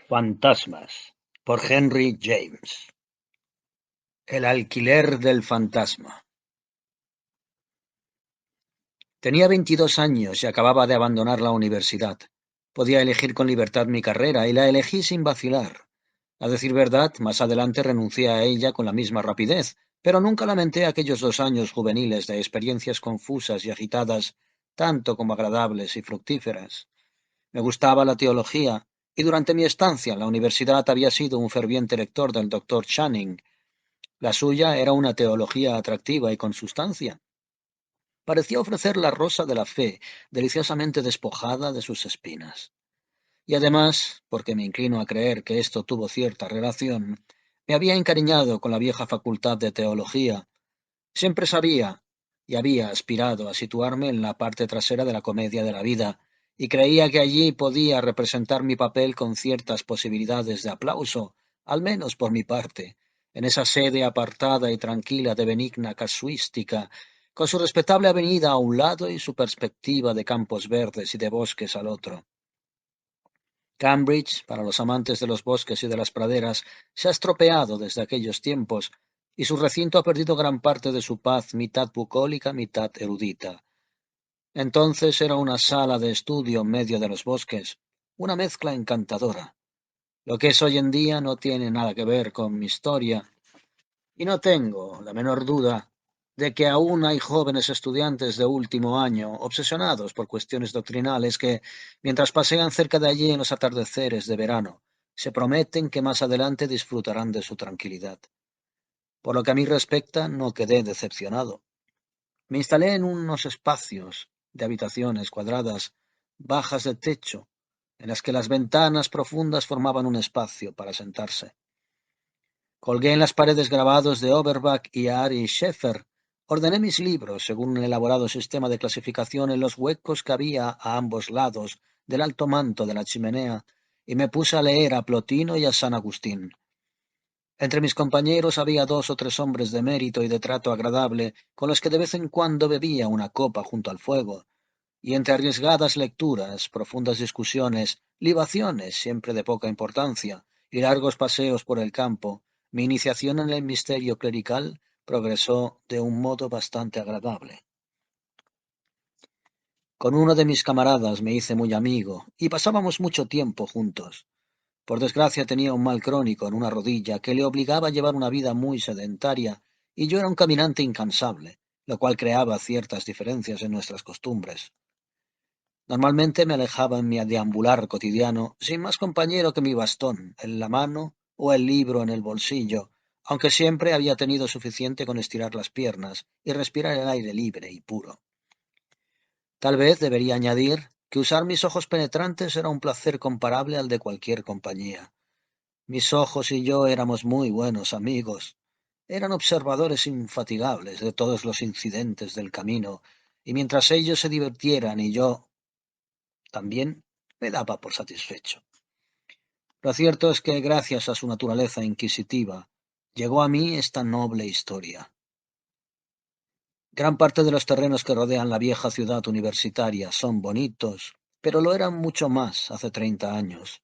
Fantasmas, por Henry James. El alquiler del fantasma. Tenía 22 años y acababa de abandonar la universidad. Podía elegir con libertad mi carrera y la elegí sin vacilar. A decir verdad, más adelante renuncié a ella con la misma rapidez, pero nunca lamenté aquellos 2 años juveniles de experiencias confusas y agitadas, tanto como agradables y fructíferas. Me gustaba la teología, y durante mi estancia en la universidad había sido un ferviente lector del doctor Channing. La suya era una teología atractiva y con sustancia. Parecía ofrecer la rosa de la fe, deliciosamente despojada de sus espinas. Y además, porque me inclino a creer que esto tuvo cierta relación, me había encariñado con la vieja facultad de teología. Siempre sabía y había aspirado a situarme en la parte trasera de la comedia de la vida, y creía que allí podía representar mi papel con ciertas posibilidades de aplauso, al menos por mi parte, en esa sede apartada y tranquila de benigna casuística, con su respetable avenida a un lado y su perspectiva de campos verdes y de bosques al otro. Cambridge, para los amantes de los bosques y de las praderas, se ha estropeado desde aquellos tiempos, y su recinto ha perdido gran parte de su paz, mitad bucólica, mitad erudita. Entonces era una sala de estudio en medio de los bosques, una mezcla encantadora. Lo que es hoy en día no tiene nada que ver con mi historia, y no tengo la menor duda de que aún hay jóvenes estudiantes de último año obsesionados por cuestiones doctrinales que, mientras pasean cerca de allí en los atardeceres de verano, se prometen que más adelante disfrutarán de su tranquilidad. Por lo que a mí respecta, no quedé decepcionado. Me instalé en unos espacios de habitaciones cuadradas, bajas de techo, en las que las ventanas profundas formaban un espacio para sentarse. Colgué en las paredes grabados de Overbeck y Ari Scheffer. Ordené mis libros según un elaborado sistema de clasificación en los huecos que había a ambos lados del alto manto de la chimenea, y me puse a leer a Plotino y a San Agustín. Entre mis compañeros había 2 o 3 hombres de mérito y de trato agradable, con los que de vez en cuando bebía una copa junto al fuego, y entre arriesgadas lecturas, profundas discusiones, libaciones siempre de poca importancia, y largos paseos por el campo, mi iniciación en el misterio clerical progresó de un modo bastante agradable. Con uno de mis camaradas me hice muy amigo, y pasábamos mucho tiempo juntos. Por desgracia tenía un mal crónico en una rodilla que le obligaba a llevar una vida muy sedentaria, y yo era un caminante incansable, lo cual creaba ciertas diferencias en nuestras costumbres. Normalmente me alejaba en mi deambular cotidiano, sin más compañero que mi bastón en la mano o el libro en el bolsillo, aunque siempre había tenido suficiente con estirar las piernas y respirar el aire libre y puro. Tal vez debería añadir que usar mis ojos penetrantes era un placer comparable al de cualquier compañía. Mis ojos y yo éramos muy buenos amigos. Eran observadores infatigables de todos los incidentes del camino, y mientras ellos se divirtieran y yo también, me daba por satisfecho. Lo cierto es que, gracias a su naturaleza inquisitiva, llegó a mí esta noble historia. Gran parte de los terrenos que rodean la vieja ciudad universitaria son bonitos, pero lo eran mucho más hace 30 años.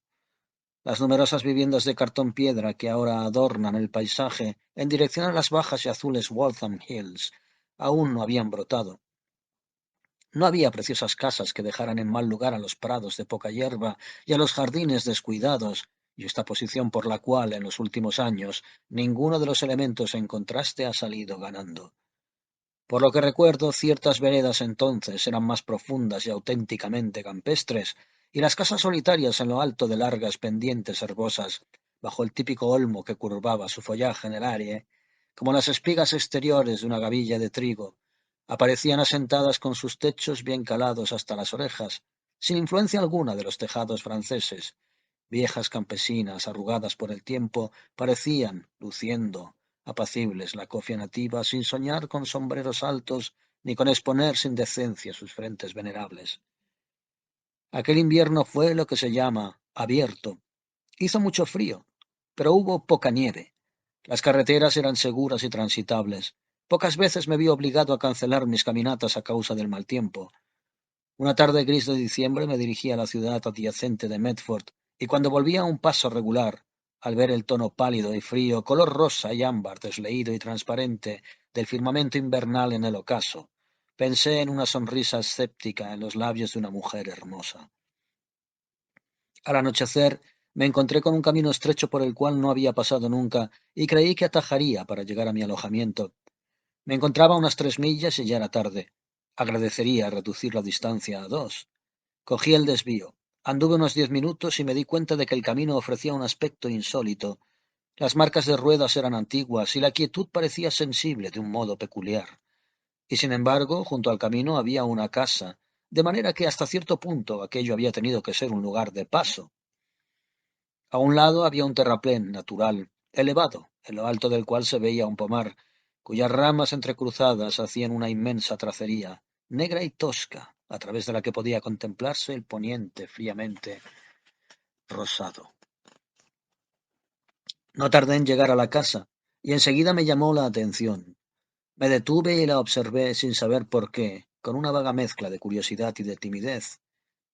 Las numerosas viviendas de cartón piedra que ahora adornan el paisaje en dirección a las bajas y azules Waltham Hills aún no habían brotado. No había preciosas casas que dejaran en mal lugar a los prados de poca hierba y a los jardines descuidados, juxtaposición por la cual en los últimos años ninguno de los elementos en contraste ha salido ganando. Por lo que recuerdo, ciertas veredas entonces eran más profundas y auténticamente campestres, y las casas solitarias en lo alto de largas pendientes herbosas, bajo el típico olmo que curvaba su follaje en el aire, como las espigas exteriores de una gavilla de trigo, aparecían asentadas con sus techos bien calados hasta las orejas, sin influencia alguna de los tejados franceses. Viejas campesinas, arrugadas por el tiempo, parecían, luciendo, apacibles la cofia nativa, sin soñar con sombreros altos ni con exponer sin decencia sus frentes venerables. Aquel invierno fue lo que se llama abierto. Hizo mucho frío, pero hubo poca nieve. Las carreteras eran seguras y transitables. Pocas veces me vi obligado a cancelar mis caminatas a causa del mal tiempo. Una tarde gris de diciembre me dirigí a la ciudad adyacente de Medford y cuando volvía a un paso regular, al ver el tono pálido y frío, color rosa y ámbar desleído y transparente del firmamento invernal en el ocaso, pensé en una sonrisa escéptica en los labios de una mujer hermosa. Al anochecer me encontré con un camino estrecho por el cual no había pasado nunca y creí que atajaría para llegar a mi alojamiento. Me encontraba a unas 3 millas y ya era tarde. Agradecería reducir la distancia a 2. Cogí el desvío. Anduve unos 10 minutos y me di cuenta de que el camino ofrecía un aspecto insólito. Las marcas de ruedas eran antiguas y la quietud parecía sensible de un modo peculiar. Y sin embargo, junto al camino había una casa, de manera que hasta cierto punto aquello había tenido que ser un lugar de paso. A un lado había un terraplén natural, elevado, en lo alto del cual se veía un pomar, cuyas ramas entrecruzadas hacían una inmensa tracería, negra y tosca, a través de la que podía contemplarse el poniente fríamente rosado. No tardé en llegar a la casa, y enseguida me llamó la atención. Me detuve y la observé sin saber por qué, con una vaga mezcla de curiosidad y de timidez.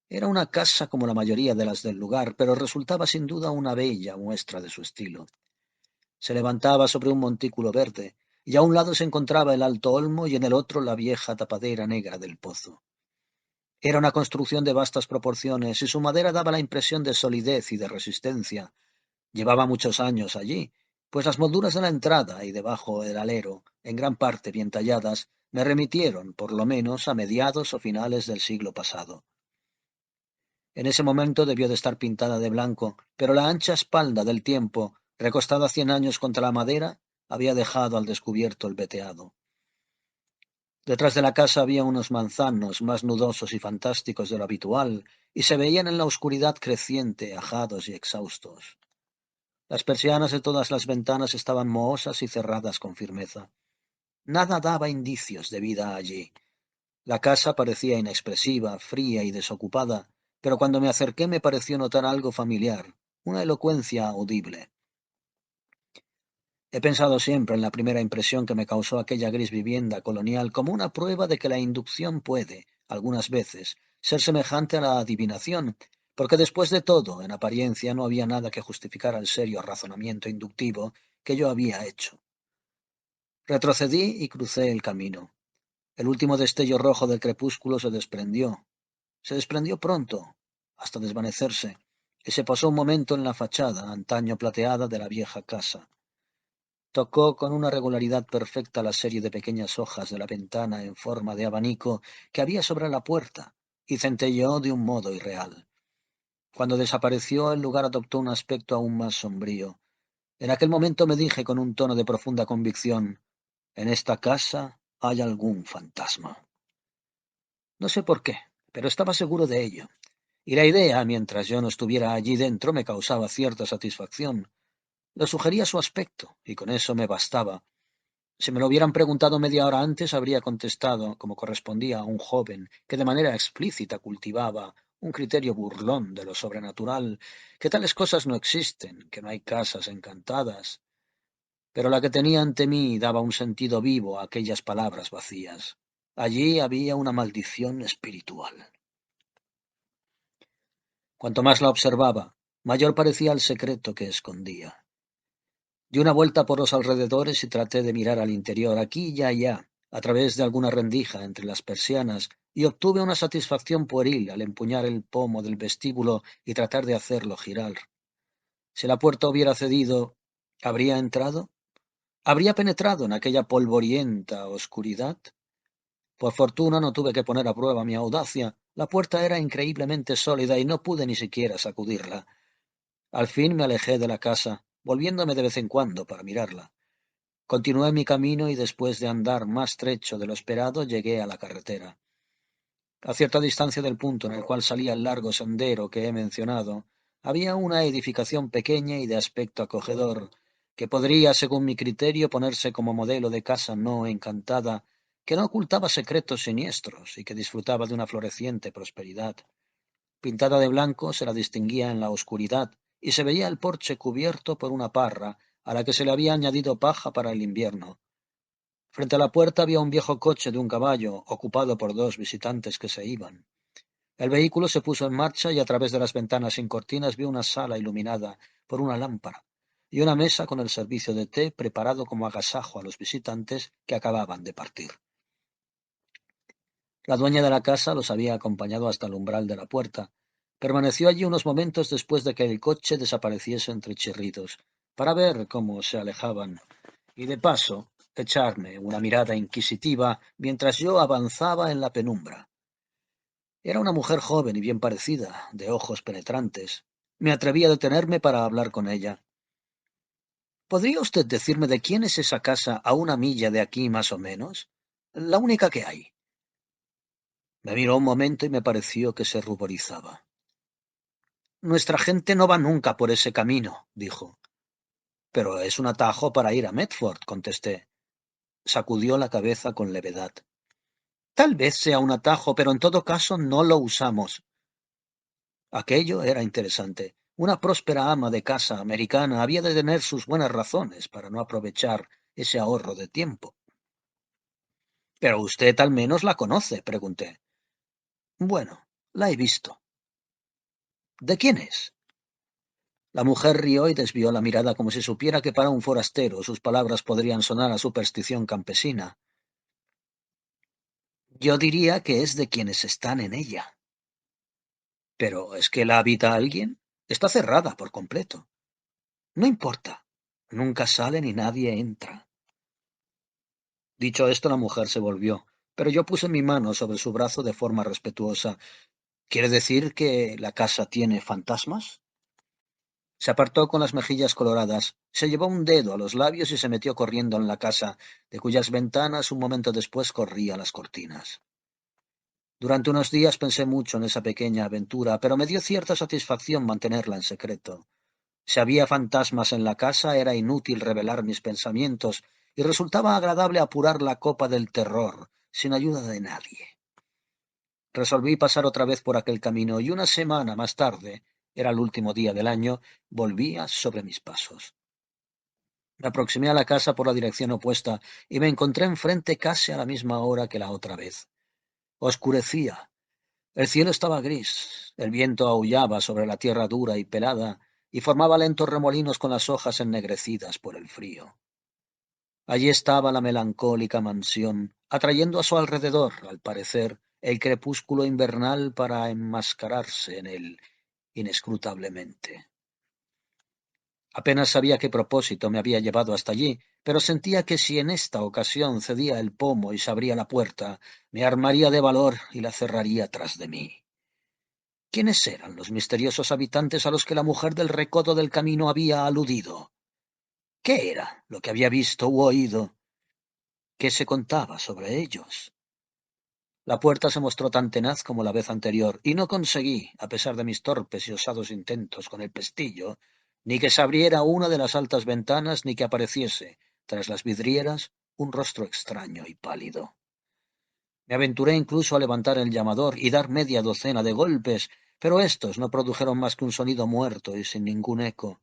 Era una casa como la mayoría de las del lugar, pero resultaba sin duda una bella muestra de su estilo. Se levantaba sobre un montículo verde, y a un lado se encontraba el alto olmo y en el otro la vieja tapadera negra del pozo. Era una construcción de vastas proporciones y su madera daba la impresión de solidez y de resistencia. Llevaba muchos años allí, pues las molduras de la entrada y debajo del alero, en gran parte bien talladas, me remitieron, por lo menos, a mediados o finales del siglo pasado. En ese momento debió de estar pintada de blanco, pero la ancha espalda del tiempo, recostada 100 años contra la madera, había dejado al descubierto el veteado. Detrás de la casa había unos manzanos más nudosos y fantásticos de lo habitual, y se veían en la oscuridad creciente, ajados y exhaustos. Las persianas de todas las ventanas estaban mohosas y cerradas con firmeza. Nada daba indicios de vida allí. La casa parecía inexpresiva, fría y desocupada, pero cuando me acerqué me pareció notar algo familiar, una elocuencia audible. He pensado siempre en la primera impresión que me causó aquella gris vivienda colonial como una prueba de que la inducción puede, algunas veces, ser semejante a la adivinación, porque después de todo, en apariencia, no había nada que justificara el serio razonamiento inductivo que yo había hecho. Retrocedí y crucé el camino. El último destello rojo del crepúsculo se desprendió pronto, hasta desvanecerse, y se posó un momento en la fachada, antaño plateada, de la vieja casa. Tocó con una regularidad perfecta la serie de pequeñas hojas de la ventana en forma de abanico que había sobre la puerta, y centelleó de un modo irreal. Cuando desapareció, el lugar adoptó un aspecto aún más sombrío. En aquel momento me dije con un tono de profunda convicción: en esta casa hay algún fantasma. No sé por qué, pero estaba seguro de ello. Y la idea, mientras yo no estuviera allí dentro, me causaba cierta satisfacción. Lo sugería su aspecto, y con eso me bastaba. Si me lo hubieran preguntado media hora antes, habría contestado, como correspondía a un joven que de manera explícita cultivaba un criterio burlón de lo sobrenatural, que tales cosas no existen, que no hay casas encantadas. Pero la que tenía ante mí daba un sentido vivo a aquellas palabras vacías. Allí había una maldición espiritual. Cuanto más la observaba, mayor parecía el secreto que escondía. Di una vuelta por los alrededores y traté de mirar al interior, aquí y allá, a través de alguna rendija entre las persianas, y obtuve una satisfacción pueril al empuñar el pomo del vestíbulo y tratar de hacerlo girar. Si la puerta hubiera cedido, ¿habría entrado? ¿Habría penetrado en aquella polvorienta oscuridad? Por fortuna no tuve que poner a prueba mi audacia. La puerta era increíblemente sólida y no pude ni siquiera sacudirla. Al fin me alejé de la casa, volviéndome de vez en cuando para mirarla. Continué mi camino y después de andar más trecho de lo esperado llegué a la carretera. A cierta distancia del punto en el cual salía el largo sendero que he mencionado, había una edificación pequeña y de aspecto acogedor, que podría, según mi criterio, ponerse como modelo de casa no encantada, que no ocultaba secretos siniestros y que disfrutaba de una floreciente prosperidad. Pintada de blanco, se la distinguía en la oscuridad, y se veía el porche cubierto por una parra, a la que se le había añadido paja para el invierno. Frente a la puerta había un viejo coche de un caballo, ocupado por 2 visitantes que se iban. El vehículo se puso en marcha y a través de las ventanas sin cortinas vi una sala iluminada por una lámpara y una mesa con el servicio de té preparado como agasajo a los visitantes que acababan de partir. La dueña de la casa los había acompañado hasta el umbral de la puerta. Permaneció allí unos momentos después de que el coche desapareciese entre chirridos, para ver cómo se alejaban, y de paso echarme una mirada inquisitiva mientras yo avanzaba en la penumbra. Era una mujer joven y bien parecida, de ojos penetrantes. Me atreví a detenerme para hablar con ella. ¿Podría usted decirme de quién es esa casa a una milla de aquí más o menos? La única que hay. Me miró un momento y me pareció que se ruborizaba. Nuestra gente no va nunca por ese camino, dijo. Pero es un atajo para ir a Medford, contesté. Sacudió la cabeza con levedad. Tal vez sea un atajo, pero en todo caso no lo usamos. Aquello era interesante. Una próspera ama de casa americana había de tener sus buenas razones para no aprovechar ese ahorro de tiempo. Pero usted al menos la conoce, pregunté. Bueno, la he visto. ¿De quién es? La mujer rió y desvió la mirada como si supiera que para un forastero sus palabras podrían sonar a superstición campesina. Yo diría que es de quienes están en ella. Pero ¿es que la habita alguien? Está cerrada por completo. No importa. Nunca sale ni nadie entra. Dicho esto, la mujer se volvió, pero yo puse mi mano sobre su brazo de forma respetuosa. ¿Quiere decir que la casa tiene fantasmas? Se apartó con las mejillas coloradas, se llevó un dedo a los labios y se metió corriendo en la casa, de cuyas ventanas un momento después corría las cortinas. Durante unos días pensé mucho en esa pequeña aventura, pero me dio cierta satisfacción mantenerla en secreto. Si había fantasmas en la casa, era inútil revelar mis pensamientos, y resultaba agradable apurar la copa del terror, sin ayuda de nadie. Resolví pasar otra vez por aquel camino, y una semana más tarde, era el último día del año, volvía sobre mis pasos. Me aproximé a la casa por la dirección opuesta, y me encontré enfrente casi a la misma hora que la otra vez. Oscurecía. El cielo estaba gris, el viento aullaba sobre la tierra dura y pelada, y formaba lentos remolinos con las hojas ennegrecidas por el frío. Allí estaba la melancólica mansión, atrayendo a su alrededor, al parecer, el crepúsculo invernal para enmascararse en él inescrutablemente. Apenas sabía qué propósito me había llevado hasta allí, pero sentía que si en esta ocasión cedía el pomo y se abría la puerta, me armaría de valor y la cerraría tras de mí. ¿Quiénes eran los misteriosos habitantes a los que la mujer del recodo del camino había aludido? ¿Qué era lo que había visto u oído? ¿Qué se contaba sobre ellos? La puerta se mostró tan tenaz como la vez anterior, y no conseguí, a pesar de mis torpes y osados intentos con el pestillo, ni que se abriera una de las altas ventanas, ni que apareciese, tras las vidrieras, un rostro extraño y pálido. Me aventuré incluso a levantar el llamador y dar media docena de golpes, pero estos no produjeron más que un sonido muerto y sin ningún eco.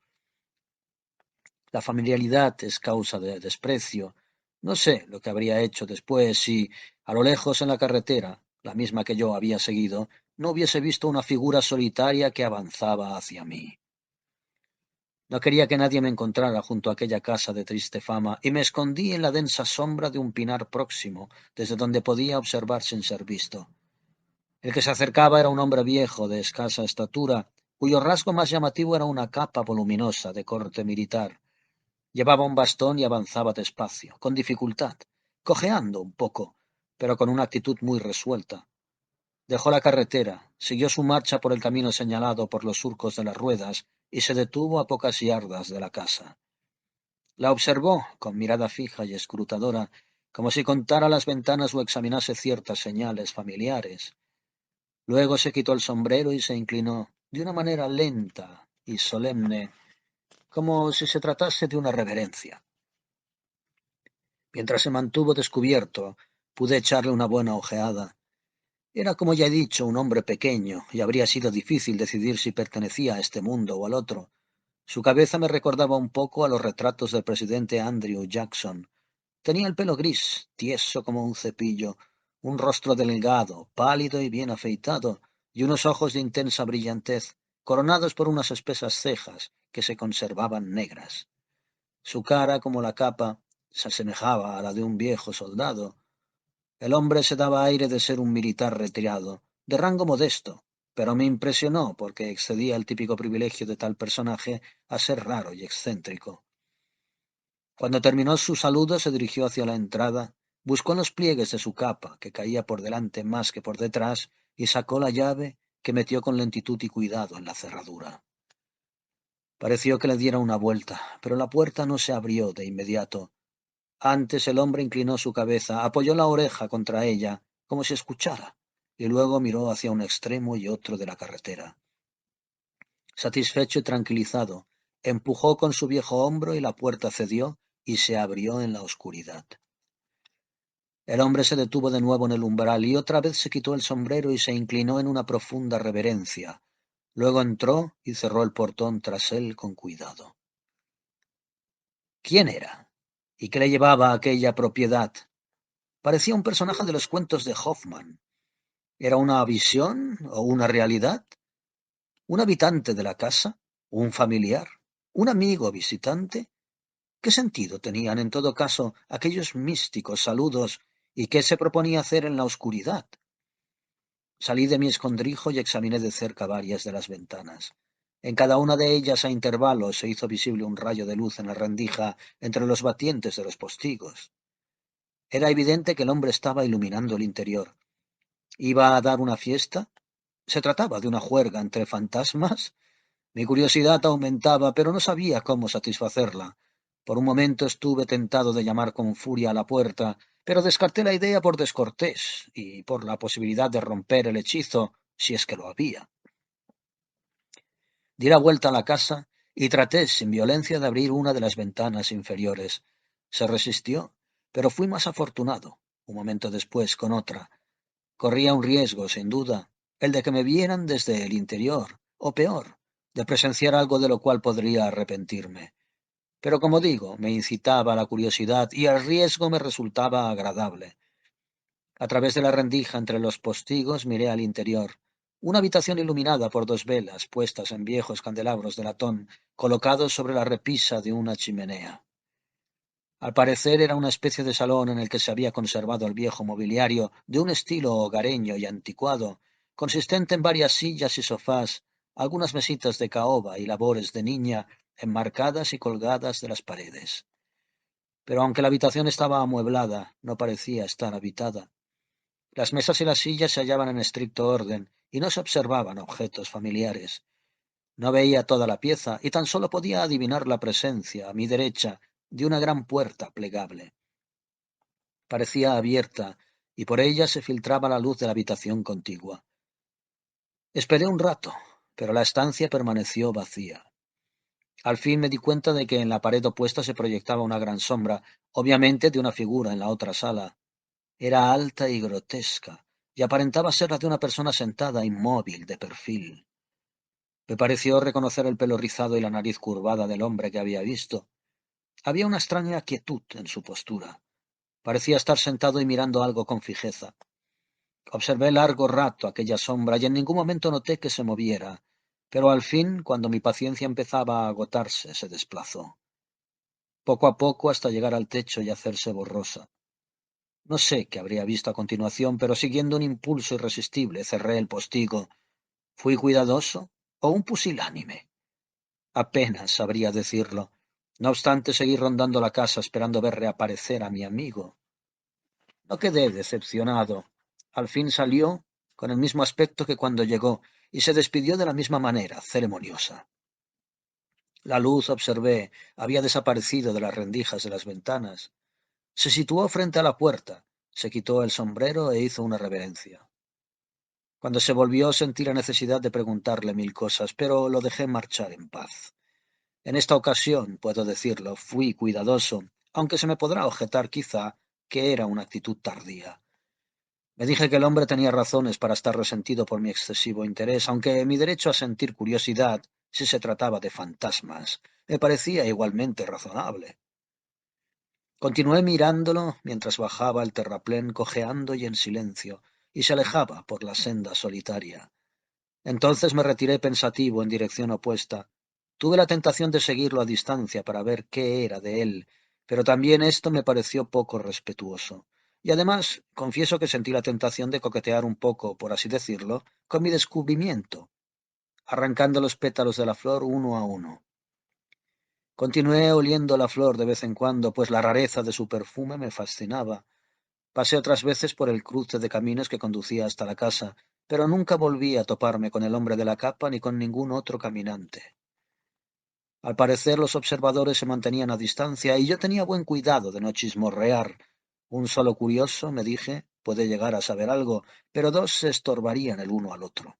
La familiaridad es causa de desprecio. No sé lo que habría hecho después si, a lo lejos en la carretera, la misma que yo había seguido, no hubiese visto una figura solitaria que avanzaba hacia mí. No quería que nadie me encontrara junto a aquella casa de triste fama, y me escondí en la densa sombra de un pinar próximo, desde donde podía observar sin ser visto. El que se acercaba era un hombre viejo, de escasa estatura, cuyo rasgo más llamativo era una capa voluminosa de corte militar. Llevaba un bastón y avanzaba despacio, con dificultad, cojeando un poco, pero con una actitud muy resuelta. Dejó la carretera, siguió su marcha por el camino señalado por los surcos de las ruedas y se detuvo a pocas yardas de la casa. La observó con mirada fija y escrutadora, como si contara las ventanas o examinase ciertas señales familiares. Luego se quitó el sombrero y se inclinó, de una manera lenta y solemne, como si se tratase de una reverencia. Mientras se mantuvo descubierto, pude echarle una buena ojeada. Era, como ya he dicho, un hombre pequeño, y habría sido difícil decidir si pertenecía a este mundo o al otro. Su cabeza me recordaba un poco a los retratos del presidente Andrew Jackson. Tenía el pelo gris, tieso como un cepillo, un rostro delgado, pálido y bien afeitado, y unos ojos de intensa brillantez, coronados por unas espesas cejas que se conservaban negras. Su cara, como la capa, se asemejaba a la de un viejo soldado. El hombre se daba aire de ser un militar retirado, de rango modesto, pero me impresionó porque excedía el típico privilegio de tal personaje a ser raro y excéntrico. Cuando terminó su saludo se dirigió hacia la entrada, buscó en los pliegues de su capa, que caía por delante más que por detrás, y sacó la llave que metió con lentitud y cuidado en la cerradura. Pareció que le diera una vuelta, pero la puerta no se abrió de inmediato. Antes el hombre inclinó su cabeza, apoyó la oreja contra ella, como si escuchara, y luego miró hacia un extremo y otro de la carretera. Satisfecho y tranquilizado, empujó con su viejo hombro y la puerta cedió y se abrió en la oscuridad. El hombre se detuvo de nuevo en el umbral y otra vez se quitó el sombrero y se inclinó en una profunda reverencia. Luego entró y cerró el portón tras él con cuidado. ¿Quién era? ¿Y qué le llevaba a aquella propiedad? Parecía un personaje de los cuentos de Hoffman. ¿Era una visión o una realidad? ¿Un habitante de la casa? ¿Un familiar? ¿Un amigo visitante? ¿Qué sentido tenían en todo caso aquellos místicos saludos y qué se proponía hacer en la oscuridad? Salí de mi escondrijo y examiné de cerca varias de las ventanas. En cada una de ellas a intervalos se hizo visible un rayo de luz en la rendija entre los batientes de los postigos. Era evidente que el hombre estaba iluminando el interior. ¿Iba a dar una fiesta? ¿Se trataba de una juerga entre fantasmas? Mi curiosidad aumentaba, pero no sabía cómo satisfacerla. Por un momento estuve tentado de llamar con furia a la puerta, pero descarté la idea por descortés y por la posibilidad de romper el hechizo, si es que lo había. Di la vuelta a la casa y traté sin violencia de abrir una de las ventanas inferiores. Se resistió, pero fui más afortunado, un momento después, con otra. Corría un riesgo, sin duda, el de que me vieran desde el interior, o peor, de presenciar algo de lo cual podría arrepentirme. Pero como digo, me incitaba la curiosidad y el riesgo me resultaba agradable. A través de la rendija entre los postigos miré al interior. Una habitación iluminada por dos velas puestas en viejos candelabros de latón, colocados sobre la repisa de una chimenea. Al parecer era una especie de salón en el que se había conservado el viejo mobiliario de un estilo hogareño y anticuado, consistente en varias sillas y sofás, algunas mesitas de caoba y labores de niña enmarcadas y colgadas de las paredes. Pero aunque la habitación estaba amueblada, no parecía estar habitada. Las mesas y las sillas se hallaban en estricto orden y no se observaban objetos familiares. No veía toda la pieza y tan solo podía adivinar la presencia, a mi derecha, de una gran puerta plegable. Parecía abierta y por ella se filtraba la luz de la habitación contigua. Esperé un rato, pero la estancia permaneció vacía. Al fin me di cuenta de que en la pared opuesta se proyectaba una gran sombra, obviamente de una figura en la otra sala. Era alta y grotesca, y aparentaba ser la de una persona sentada inmóvil, de perfil. Me pareció reconocer el pelo rizado y la nariz curvada del hombre que había visto. Había una extraña quietud en su postura. Parecía estar sentado y mirando algo con fijeza. Observé largo rato aquella sombra y en ningún momento noté que se moviera, pero al fin, cuando mi paciencia empezaba a agotarse, se desplazó. Poco a poco hasta llegar al techo y hacerse borrosa. No sé qué habría visto a continuación, pero siguiendo un impulso irresistible cerré el postigo. ¿Fui cuidadoso o un pusilánime? Apenas sabría decirlo. No obstante, seguí rondando la casa esperando ver reaparecer a mi amigo. No quedé decepcionado. Al fin salió con el mismo aspecto que cuando llegó y se despidió de la misma manera, ceremoniosa. La luz, observé, había desaparecido de las rendijas de las ventanas. Se situó frente a la puerta, se quitó el sombrero e hizo una reverencia. Cuando se volvió sentí la necesidad de preguntarle mil cosas, pero lo dejé marchar en paz. En esta ocasión, puedo decirlo, fui cuidadoso, aunque se me podrá objetar quizá que era una actitud tardía. Me dije que el hombre tenía razones para estar resentido por mi excesivo interés, aunque mi derecho a sentir curiosidad, si se trataba de fantasmas, me parecía igualmente razonable. Continué mirándolo mientras bajaba el terraplén cojeando y en silencio, y se alejaba por la senda solitaria. Entonces me retiré pensativo en dirección opuesta. Tuve la tentación de seguirlo a distancia para ver qué era de él, pero también esto me pareció poco respetuoso. Y además, confieso que sentí la tentación de coquetear un poco, por así decirlo, con mi descubrimiento, arrancando los pétalos de la flor uno a uno. Continué oliendo la flor de vez en cuando, pues la rareza de su perfume me fascinaba. Pasé otras veces por el cruce de caminos que conducía hasta la casa, pero nunca volví a toparme con el hombre de la capa ni con ningún otro caminante. Al parecer los observadores se mantenían a distancia y yo tenía buen cuidado de no chismorrear. Un solo curioso, me dije, puede llegar a saber algo, pero dos se estorbarían el uno al otro.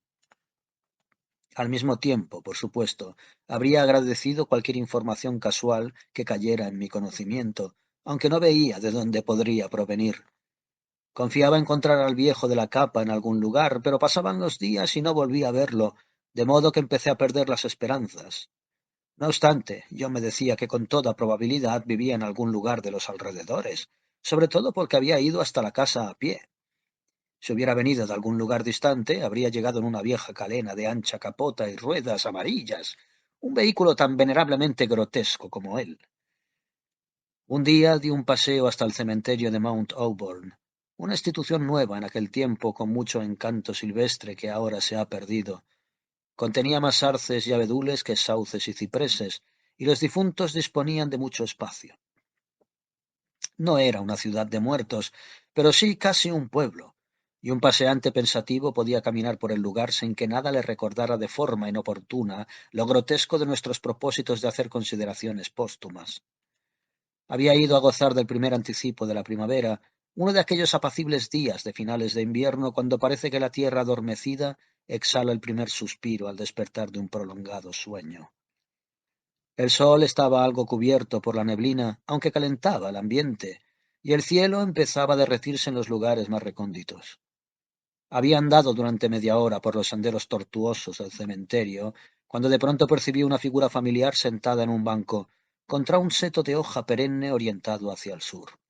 Al mismo tiempo, por supuesto, habría agradecido cualquier información casual que cayera en mi conocimiento, aunque no veía de dónde podría provenir. Confiaba encontrar al viejo de la capa en algún lugar, pero pasaban los días y no volví a verlo, de modo que empecé a perder las esperanzas. No obstante, yo me decía que con toda probabilidad vivía en algún lugar de los alrededores, sobre todo porque había ido hasta la casa a pie. Si hubiera venido de algún lugar distante, habría llegado en una vieja calena de ancha capota y ruedas amarillas, un vehículo tan venerablemente grotesco como él. Un día di un paseo hasta el cementerio de Mount Auburn, una institución nueva en aquel tiempo con mucho encanto silvestre que ahora se ha perdido. Contenía más arces y abedules que sauces y cipreses, y los difuntos disponían de mucho espacio. No era una ciudad de muertos, pero sí casi un pueblo, y un paseante pensativo podía caminar por el lugar sin que nada le recordara de forma inoportuna lo grotesco de nuestros propósitos de hacer consideraciones póstumas. Había ido a gozar del primer anticipo de la primavera, uno de aquellos apacibles días de finales de invierno cuando parece que la tierra adormecida exhala el primer suspiro al despertar de un prolongado sueño. El sol estaba algo cubierto por la neblina, aunque calentaba el ambiente, y el cielo empezaba a derretirse en los lugares más recónditos. Había andado durante media hora por los senderos tortuosos del cementerio, cuando de pronto percibí una figura familiar sentada en un banco, contra un seto de hoja perenne orientado hacia el sur.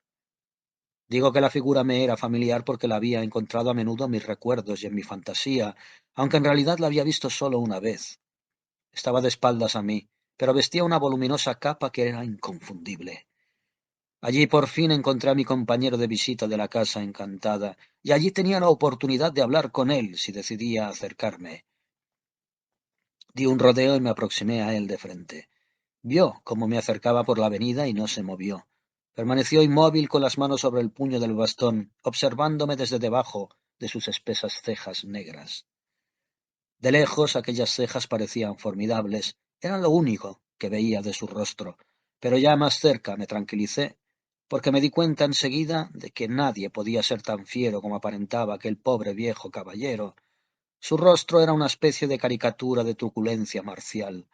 Digo que la figura me era familiar porque la había encontrado a menudo en mis recuerdos y en mi fantasía, aunque en realidad la había visto solo una vez. Estaba de espaldas a mí, pero vestía una voluminosa capa que era inconfundible. Allí por fin encontré a mi compañero de visita de la casa encantada, y allí tenía la oportunidad de hablar con él si decidía acercarme. Di un rodeo y me aproximé a él de frente. Vio cómo me acercaba por la avenida y no se movió. Permaneció inmóvil con las manos sobre el puño del bastón, observándome desde debajo de sus espesas cejas negras. De lejos aquellas cejas parecían formidables, eran lo único que veía de su rostro, pero ya más cerca me tranquilicé, porque me di cuenta enseguida de que nadie podía ser tan fiero como aparentaba aquel pobre viejo caballero. Su rostro era una especie de caricatura de truculencia marcial.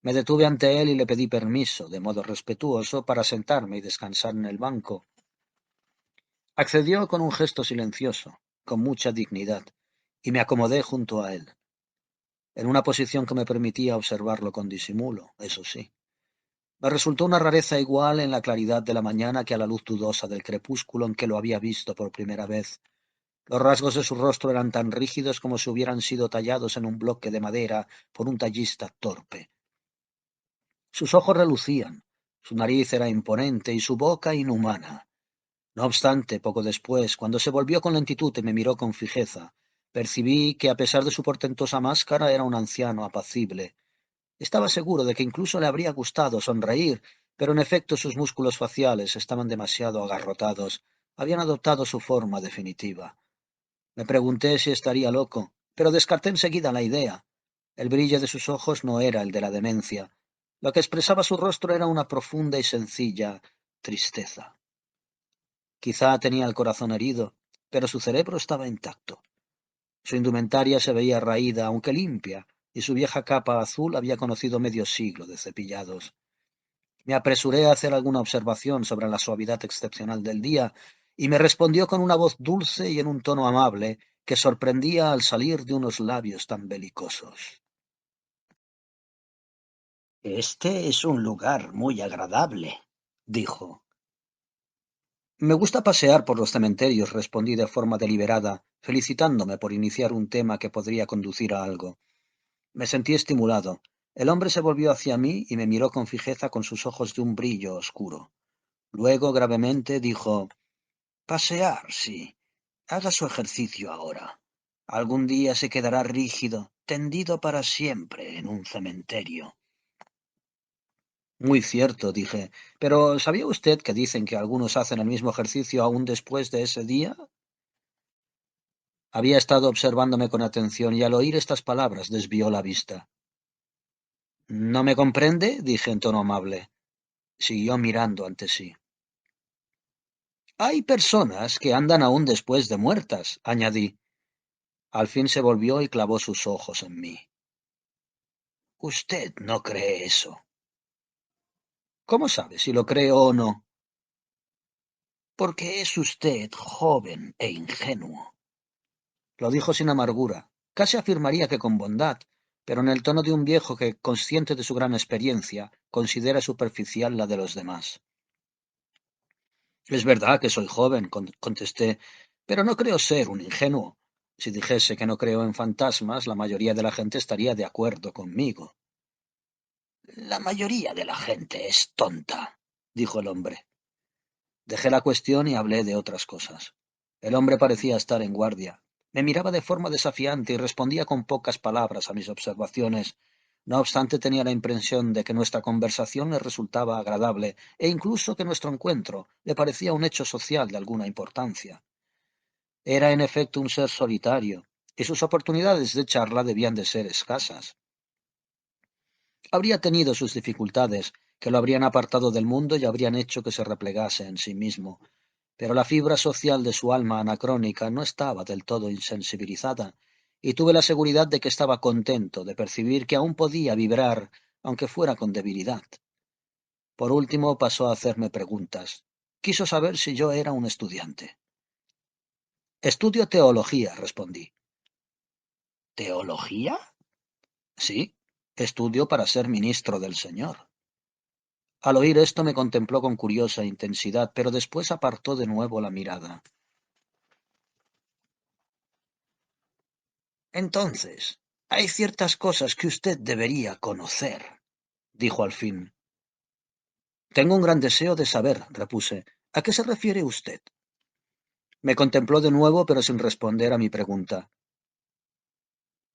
Me detuve ante él y le pedí permiso, de modo respetuoso, para sentarme y descansar en el banco. Accedió con un gesto silencioso, con mucha dignidad, y me acomodé junto a él, en una posición que me permitía observarlo con disimulo, eso sí. Me resultó una rareza igual en la claridad de la mañana que a la luz dudosa del crepúsculo en que lo había visto por primera vez. Los rasgos de su rostro eran tan rígidos como si hubieran sido tallados en un bloque de madera por un tallista torpe. Sus ojos relucían, su nariz era imponente y su boca inhumana. No obstante, poco después, cuando se volvió con lentitud y me miró con fijeza, percibí que, a pesar de su portentosa máscara, era un anciano apacible. Estaba seguro de que incluso le habría gustado sonreír, pero en efecto sus músculos faciales estaban demasiado agarrotados, habían adoptado su forma definitiva. Me pregunté si estaría loco, pero descarté enseguida la idea. El brillo de sus ojos no era el de la demencia. Lo que expresaba su rostro era una profunda y sencilla tristeza. Quizá tenía el corazón herido, pero su cerebro estaba intacto. Su indumentaria se veía raída, aunque limpia, y su vieja capa azul había conocido medio siglo de cepillados. Me apresuré a hacer alguna observación sobre la suavidad excepcional del día, y me respondió con una voz dulce y en un tono amable que sorprendía al salir de unos labios tan belicosos. Este es un lugar muy agradable, dijo. Me gusta pasear por los cementerios, respondí de forma deliberada, felicitándome por iniciar un tema que podría conducir a algo. Me sentí estimulado. El hombre se volvió hacia mí y me miró con fijeza con sus ojos de un brillo oscuro. Luego, gravemente, dijo: pasear, sí. Haga su ejercicio ahora. Algún día se quedará rígido, tendido para siempre en un cementerio. Muy cierto, dije. Pero ¿sabía usted que dicen que algunos hacen el mismo ejercicio aún después de ese día? Había estado observándome con atención y al oír estas palabras desvió la vista. ¿No me comprende?, dije en tono amable. Siguió mirando ante sí. Hay personas que andan aún después de muertas, añadí. Al fin se volvió y clavó sus ojos en mí. Usted no cree eso. ¿Cómo sabe si lo creo o no? Porque es usted joven e ingenuo. Lo dijo sin amargura, casi afirmaría que con bondad, pero en el tono de un viejo que, consciente de su gran experiencia, considera superficial la de los demás. Es verdad que soy joven, contesté, pero no creo ser un ingenuo. Si dijese que no creo en fantasmas, la mayoría de la gente estaría de acuerdo conmigo. La mayoría de la gente es tonta, dijo el hombre. Dejé la cuestión y hablé de otras cosas. El hombre parecía estar en guardia. Me miraba de forma desafiante y respondía con pocas palabras a mis observaciones. No obstante, tenía la impresión de que nuestra conversación le resultaba agradable e incluso que nuestro encuentro le parecía un hecho social de alguna importancia. Era en efecto un ser solitario, y sus oportunidades de charla debían de ser escasas. Habría tenido sus dificultades, que lo habrían apartado del mundo y habrían hecho que se replegase en sí mismo, pero la fibra social de su alma anacrónica no estaba del todo insensibilizada, y tuve la seguridad de que estaba contento de percibir que aún podía vibrar, aunque fuera con debilidad. Por último pasó a hacerme preguntas. Quiso saber si yo era un estudiante. Estudio teología, respondí. ¿Teología? Sí, estudio para ser ministro del Señor. Al oír esto me contempló con curiosa intensidad, pero después apartó de nuevo la mirada. Entonces, hay ciertas cosas que usted debería conocer, dijo al fin. Tengo un gran deseo de saber, repuse. ¿A qué se refiere usted? Me contempló de nuevo, pero sin responder a mi pregunta.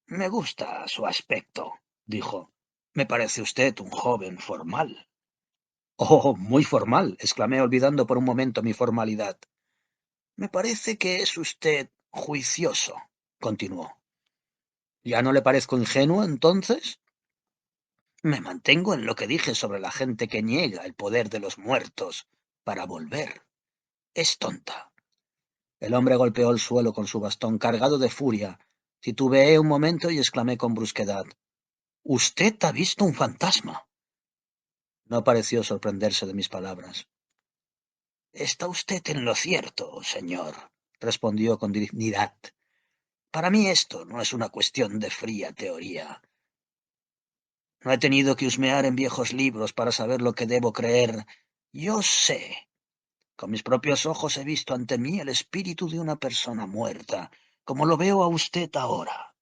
Me gusta su aspecto, dijo. Me parece usted un joven formal. Oh, muy formal, exclamé, olvidando por un momento mi formalidad. Me parece que es usted juicioso, continuó. ¿Ya no le parezco ingenuo, entonces? Me mantengo en lo que dije sobre la gente que niega el poder de los muertos para volver. Es tonta. El hombre golpeó el suelo con su bastón, cargado de furia. Titubeé un momento y exclamé con brusquedad: «¿Usted ha visto un fantasma?» No pareció sorprenderse de mis palabras. «Está usted en lo cierto, señor», respondió con dignidad. «Para mí esto no es una cuestión de fría teoría. No he tenido que husmear en viejos libros para saber lo que debo creer. Yo sé. Con mis propios ojos he visto ante mí el espíritu de una persona muerta, como lo veo a usted ahora».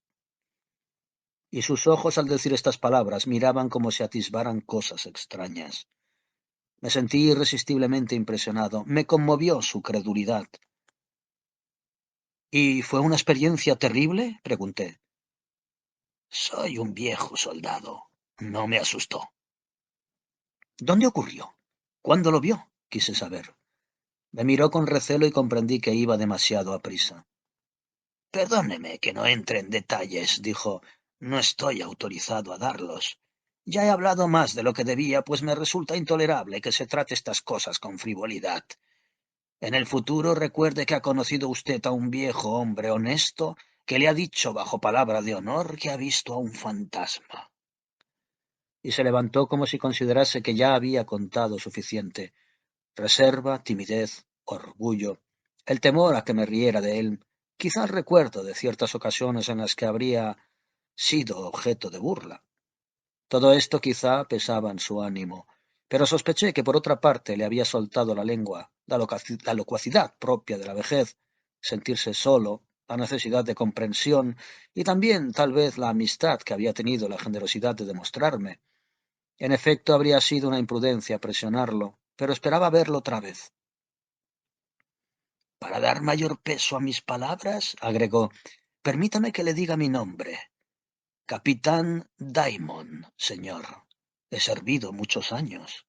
Y sus ojos, al decir estas palabras, miraban como si atisbaran cosas extrañas. Me sentí irresistiblemente impresionado. Me conmovió su credulidad. ¿Y fue una experiencia terrible?, pregunté. Soy un viejo soldado. No me asustó. ¿Dónde ocurrió? ¿Cuándo lo vio?, quise saber. Me miró con recelo y comprendí que iba demasiado aprisa. Perdóneme que no entre en detalles, dijo. No estoy autorizado a darlos. Ya he hablado más de lo que debía, pues me resulta intolerable que se trate estas cosas con frivolidad. En el futuro recuerde que ha conocido usted a un viejo hombre honesto que le ha dicho bajo palabra de honor que ha visto a un fantasma. Y se levantó como si considerase que ya había contado suficiente. Reserva, timidez, orgullo, el temor a que me riera de él, quizá el recuerdo de ciertas ocasiones en las que habría sido objeto de burla. Todo esto quizá pesaba en su ánimo, pero sospeché que por otra parte le había soltado la lengua, la locuacidad propia de la vejez, sentirse solo, la necesidad de comprensión y también tal vez la amistad que había tenido la generosidad de demostrarme. En efecto, habría sido una imprudencia presionarlo, pero esperaba verlo otra vez. Para dar mayor peso a mis palabras, agregó, permítame que le diga mi nombre. Capitán Daimon, señor. He servido muchos años.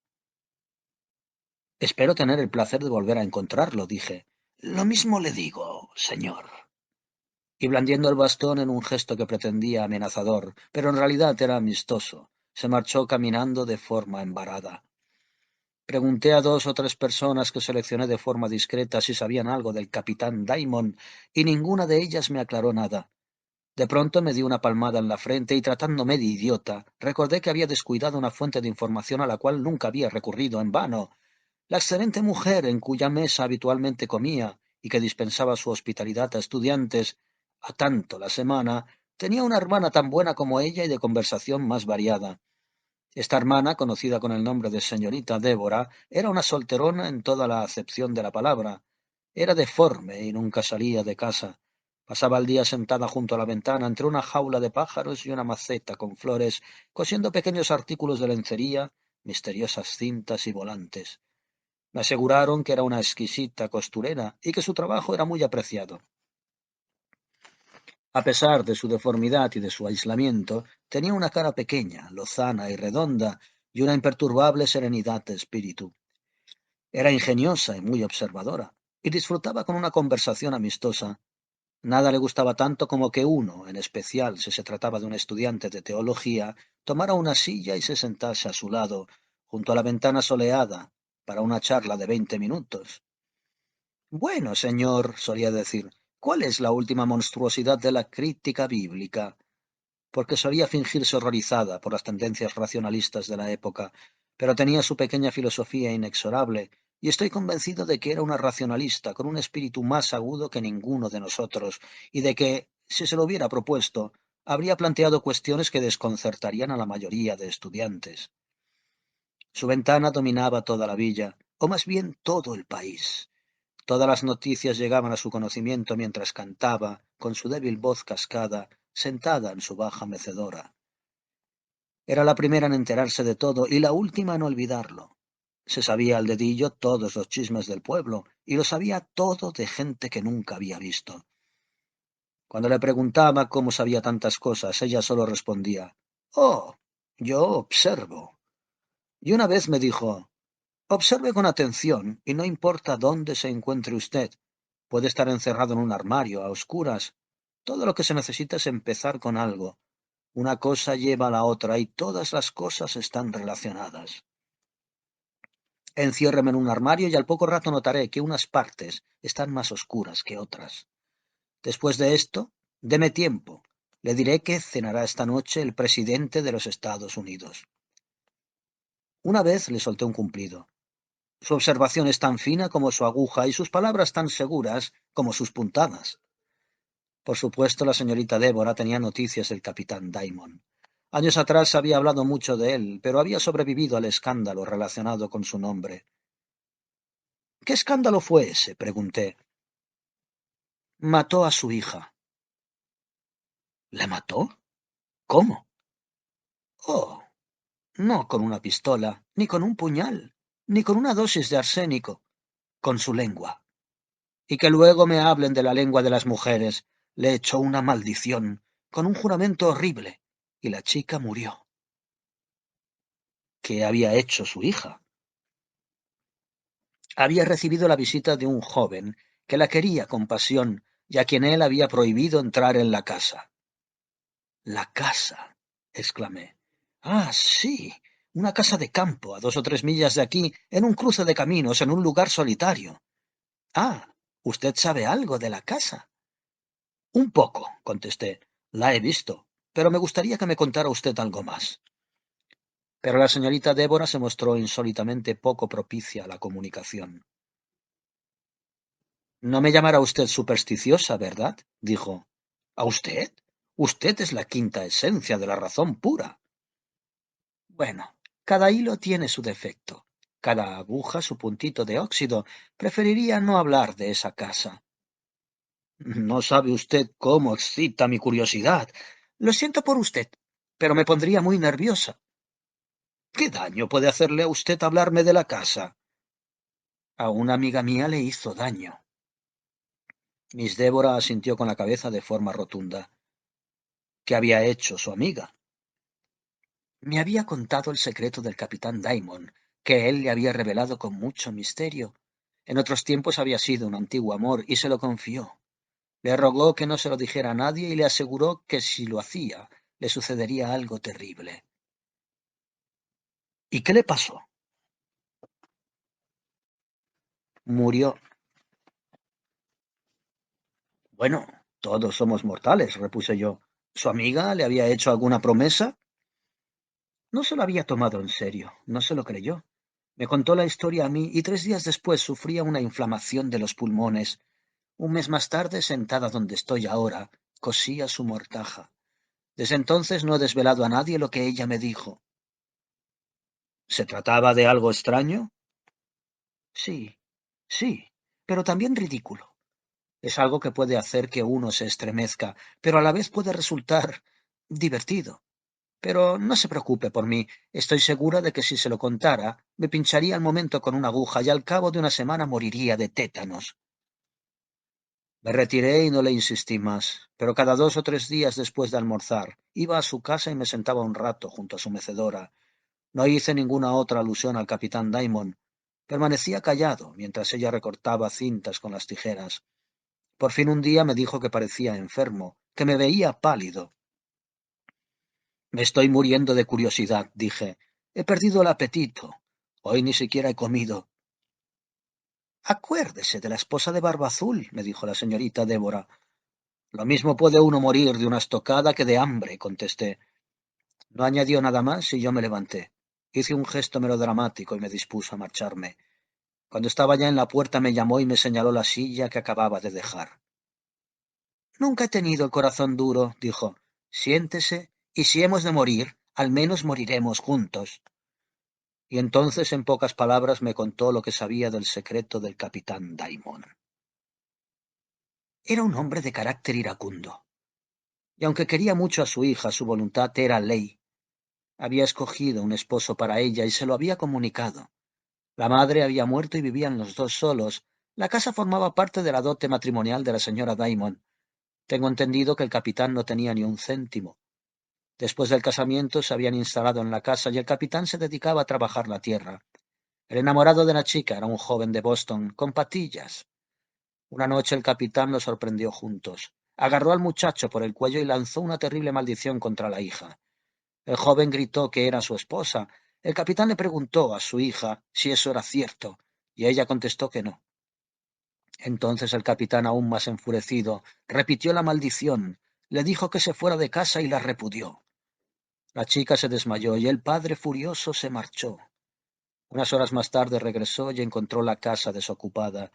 Espero tener el placer de volver a encontrarlo, dije. Lo mismo le digo, señor. Y blandiendo el bastón en un gesto que pretendía amenazador, pero en realidad era amistoso, se marchó caminando de forma embarada. Pregunté a 2 o 3 personas que seleccioné de forma discreta si sabían algo del capitán Daimon, y ninguna de ellas me aclaró nada. De pronto me di una palmada en la frente y tratándome de idiota, recordé que había descuidado una fuente de información a la cual nunca había recurrido en vano. La excelente mujer en cuya mesa habitualmente comía y que dispensaba su hospitalidad a estudiantes a tanto la semana, tenía una hermana tan buena como ella y de conversación más variada. Esta hermana, conocida con el nombre de señorita Débora, era una solterona en toda la acepción de la palabra. Era deforme y nunca salía de casa. Pasaba el día sentada junto a la ventana entre una jaula de pájaros y una maceta con flores, cosiendo pequeños artículos de lencería, misteriosas cintas y volantes. Me aseguraron que era una exquisita costurera y que su trabajo era muy apreciado. A pesar de su deformidad y de su aislamiento, tenía una cara pequeña, lozana y redonda, y una imperturbable serenidad de espíritu. Era ingeniosa y muy observadora, y disfrutaba con una conversación amistosa. Nada le gustaba tanto como que uno, en especial si se trataba de un estudiante de teología, tomara una silla y se sentase a su lado, junto a la ventana soleada, para una charla de 20 minutos. Bueno, señor, solía decir, ¿cuál es la última monstruosidad de la crítica bíblica? Porque solía fingirse horrorizada por las tendencias racionalistas de la época, pero tenía su pequeña filosofía inexorable, y estoy convencido de que era una racionalista con un espíritu más agudo que ninguno de nosotros, y de que, si se lo hubiera propuesto, habría planteado cuestiones que desconcertarían a la mayoría de estudiantes. Su ventana dominaba toda la villa, o más bien todo el país. Todas las noticias llegaban a su conocimiento mientras cantaba, con su débil voz cascada, sentada en su baja mecedora. Era la primera en enterarse de todo y la última en olvidarlo. Se sabía al dedillo todos los chismes del pueblo, y lo sabía todo de gente que nunca había visto. Cuando le preguntaba cómo sabía tantas cosas, ella solo respondía, «Oh, yo observo». Y una vez me dijo, «Observe con atención, y no importa dónde se encuentre usted. Puede estar encerrado en un armario, a oscuras. Todo lo que se necesita es empezar con algo. Una cosa lleva a la otra y todas las cosas están relacionadas. Enciérreme en un armario y al poco rato notaré que unas partes están más oscuras que otras. Después de esto, deme tiempo. Le diré que cenará esta noche el presidente de los Estados Unidos». Una vez le solté un cumplido. Su observación es tan fina como su aguja y sus palabras tan seguras como sus puntadas. Por supuesto, la señorita Débora tenía noticias del capitán Daimon. Años atrás había hablado mucho de él, pero había sobrevivido al escándalo relacionado con su nombre. ¿Qué escándalo fue ese?, pregunté. Mató a su hija. ¿La mató? ¿Cómo? Oh, no con una pistola, ni con un puñal, ni con una dosis de arsénico, con su lengua. Y que luego me hablen de la lengua de las mujeres. Le echó una maldición, con un juramento horrible, y la chica murió. ¿Qué había hecho su hija? Había recibido la visita de un joven que la quería con pasión y a quien él había prohibido entrar en la casa. «La casa», exclamé. «Ah, sí, una casa de campo, a 2 o 3 millas de aquí, en un cruce de caminos, en un lugar solitario». «Ah, usted sabe algo de la casa». «Un poco», contesté. «La he visto, pero me gustaría que me contara usted algo más». Pero la señorita Débora se mostró insólitamente poco propicia a la comunicación. «No me llamará usted supersticiosa, ¿verdad?», dijo. «¿A usted? Usted es la quinta esencia de la razón pura». «Bueno, Cada hilo tiene su defecto, cada aguja su puntito de óxido. Preferiría no hablar de esa casa. No sabe usted cómo excita mi curiosidad. Lo siento por usted, pero me pondría muy nerviosa. ¿Qué daño puede hacerle a usted hablarme de la casa? A una amiga mía le hizo daño. Miss Débora asintió con la cabeza de forma rotunda. ¿Qué había hecho su amiga? Me había contado el secreto del capitán Diamond, que él le había revelado con mucho misterio. En otros tiempos había sido un antiguo amor y se lo confió. Le rogó que no se lo dijera a nadie y le aseguró que si lo hacía, le sucedería algo terrible. ¿Y qué le pasó? Murió. Bueno, todos somos mortales, repuse yo. ¿Su amiga le había hecho alguna promesa? No se lo había tomado en serio, no se lo creyó. Me contó la historia a mí y 3 días después sufría una inflamación de los pulmones. Un mes más tarde, sentada donde estoy ahora, cosía su mortaja. Desde entonces no he desvelado a nadie lo que ella me dijo. ¿Se trataba de algo extraño? Sí, sí, pero también ridículo. Es algo que puede hacer que uno se estremezca, pero a la vez puede resultar divertido. Pero no se preocupe por mí. Estoy segura de que si se lo contara, me pincharía al momento con una aguja y al cabo de una semana moriría de tétanos. Me retiré y no le insistí más, pero cada 2 o 3 días después de almorzar, iba a su casa y me sentaba un rato junto a su mecedora. No hice ninguna otra alusión al capitán Diamond. Permanecía callado mientras ella recortaba cintas con las tijeras. Por fin un día me dijo que parecía enfermo, que me veía pálido. Me estoy muriendo de curiosidad, dije. He perdido el apetito. Hoy ni siquiera he comido. Acuérdese de la esposa de Barba Azul, me dijo la señorita Débora. Lo mismo puede uno morir de una estocada que de hambre, contesté. No añadió nada más y yo me levanté. Hice un gesto melodramático y me dispuso a marcharme. Cuando estaba ya en la puerta me llamó y me señaló la silla que acababa de dejar. Nunca he tenido el corazón duro, dijo. Siéntese, y si hemos de morir, al menos moriremos juntos. Y entonces en pocas palabras me contó lo que sabía del secreto del capitán Diamond. Era un hombre de carácter iracundo, y aunque quería mucho a su hija, su voluntad era ley. Había escogido un esposo para ella y se lo había comunicado. La madre había muerto y vivían los dos solos. La casa formaba parte de la dote matrimonial de la señora Diamond. Tengo entendido que el capitán no tenía ni un céntimo. Después del casamiento se habían instalado en la casa y el capitán se dedicaba a trabajar la tierra. El enamorado de la chica era un joven de Boston, con patillas. Una noche el capitán los sorprendió juntos. Agarró al muchacho por el cuello y lanzó una terrible maldición contra la hija. El joven gritó que era su esposa. El capitán le preguntó a su hija si eso era cierto, y ella contestó que no. Entonces el capitán, aún más enfurecido, repitió la maldición, le dijo que se fuera de casa y la repudió. La chica se desmayó y el padre, furioso, se marchó. Unas horas más tarde regresó y encontró la casa desocupada.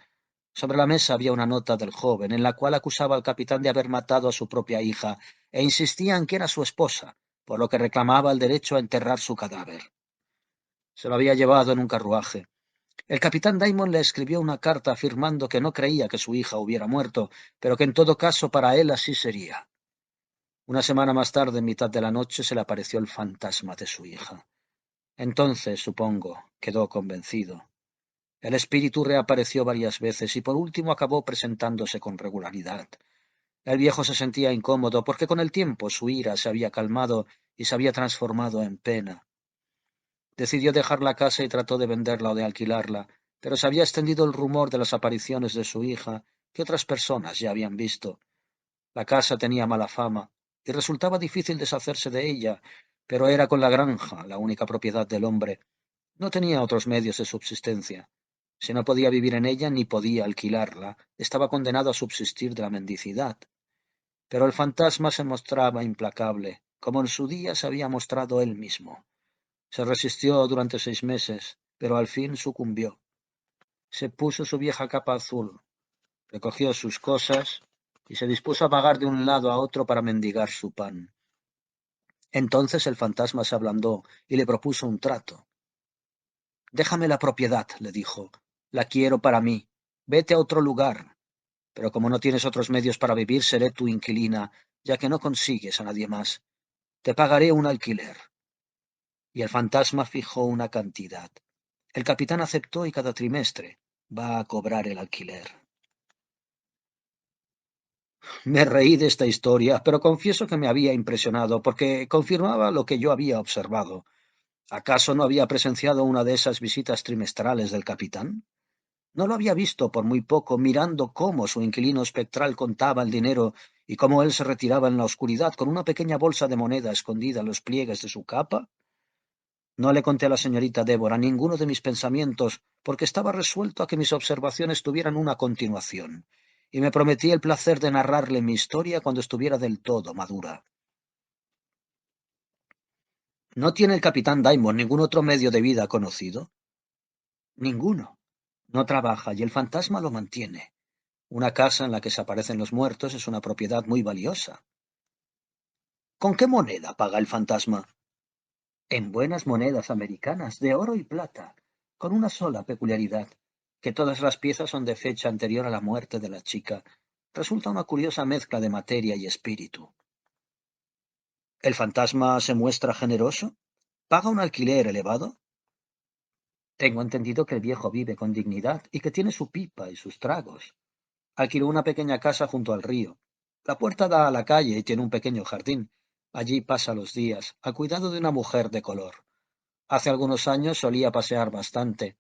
Sobre la mesa había una nota del joven, en la cual acusaba al capitán de haber matado a su propia hija, e insistía en que era su esposa, por lo que reclamaba el derecho a enterrar su cadáver. Se lo había llevado en un carruaje. El capitán Diamond le escribió una carta afirmando que no creía que su hija hubiera muerto, pero que en todo caso para él así sería. Una semana más tarde, en mitad de la noche, se le apareció el fantasma de su hija. Entonces, supongo, quedó convencido. El espíritu reapareció varias veces y por último acabó presentándose con regularidad. El viejo se sentía incómodo porque con el tiempo su ira se había calmado y se había transformado en pena. Decidió dejar la casa y trató de venderla o de alquilarla, pero se había extendido el rumor de las apariciones de su hija que otras personas ya habían visto. La casa tenía mala fama y resultaba difícil deshacerse de ella, pero era con la granja la única propiedad del hombre. No tenía otros medios de subsistencia. Si no podía vivir en ella ni podía alquilarla, estaba condenado a subsistir de la mendicidad. Pero el fantasma se mostraba implacable, como en su día se había mostrado él mismo. Se resistió durante 6 meses, pero al fin sucumbió. Se puso su vieja capa azul, recogió sus cosas y se dispuso a vagar de un lado a otro para mendigar su pan. Entonces el fantasma se ablandó y le propuso un trato. Déjame la propiedad, le dijo. La quiero para mí. Vete a otro lugar. Pero como no tienes otros medios para vivir, seré tu inquilina, ya que no consigues a nadie más. Te pagaré un alquiler. Y el fantasma fijó una cantidad. El capitán aceptó y cada trimestre va a cobrar el alquiler. Me reí de esta historia, pero confieso que me había impresionado porque confirmaba lo que yo había observado. ¿Acaso no había presenciado una de esas visitas trimestrales del capitán? No lo había visto por muy poco, mirando cómo su inquilino espectral contaba el dinero y cómo él se retiraba en la oscuridad con una pequeña bolsa de moneda escondida en los pliegues de su capa. No le conté a la señorita Débora ninguno de mis pensamientos, porque estaba resuelto a que mis observaciones tuvieran una continuación, y me prometí el placer de narrarle mi historia cuando estuviera del todo madura. ¿No tiene el capitán Diamond ningún otro medio de vida conocido? Ninguno. No trabaja y el fantasma lo mantiene. Una casa en la que se aparecen los muertos es una propiedad muy valiosa. ¿Con qué moneda paga el fantasma? En buenas monedas americanas, de oro y plata, con una sola peculiaridad, que todas las piezas son de fecha anterior a la muerte de la chica. Resulta una curiosa mezcla de materia y espíritu. ¿El fantasma se muestra generoso? ¿Paga un alquiler elevado? Tengo entendido que el viejo vive con dignidad y que tiene su pipa y sus tragos. Alquiló una pequeña casa junto al río. La puerta da a la calle y tiene un pequeño jardín. Allí pasa los días, al cuidado de una mujer de color. Hace algunos años solía pasear bastante.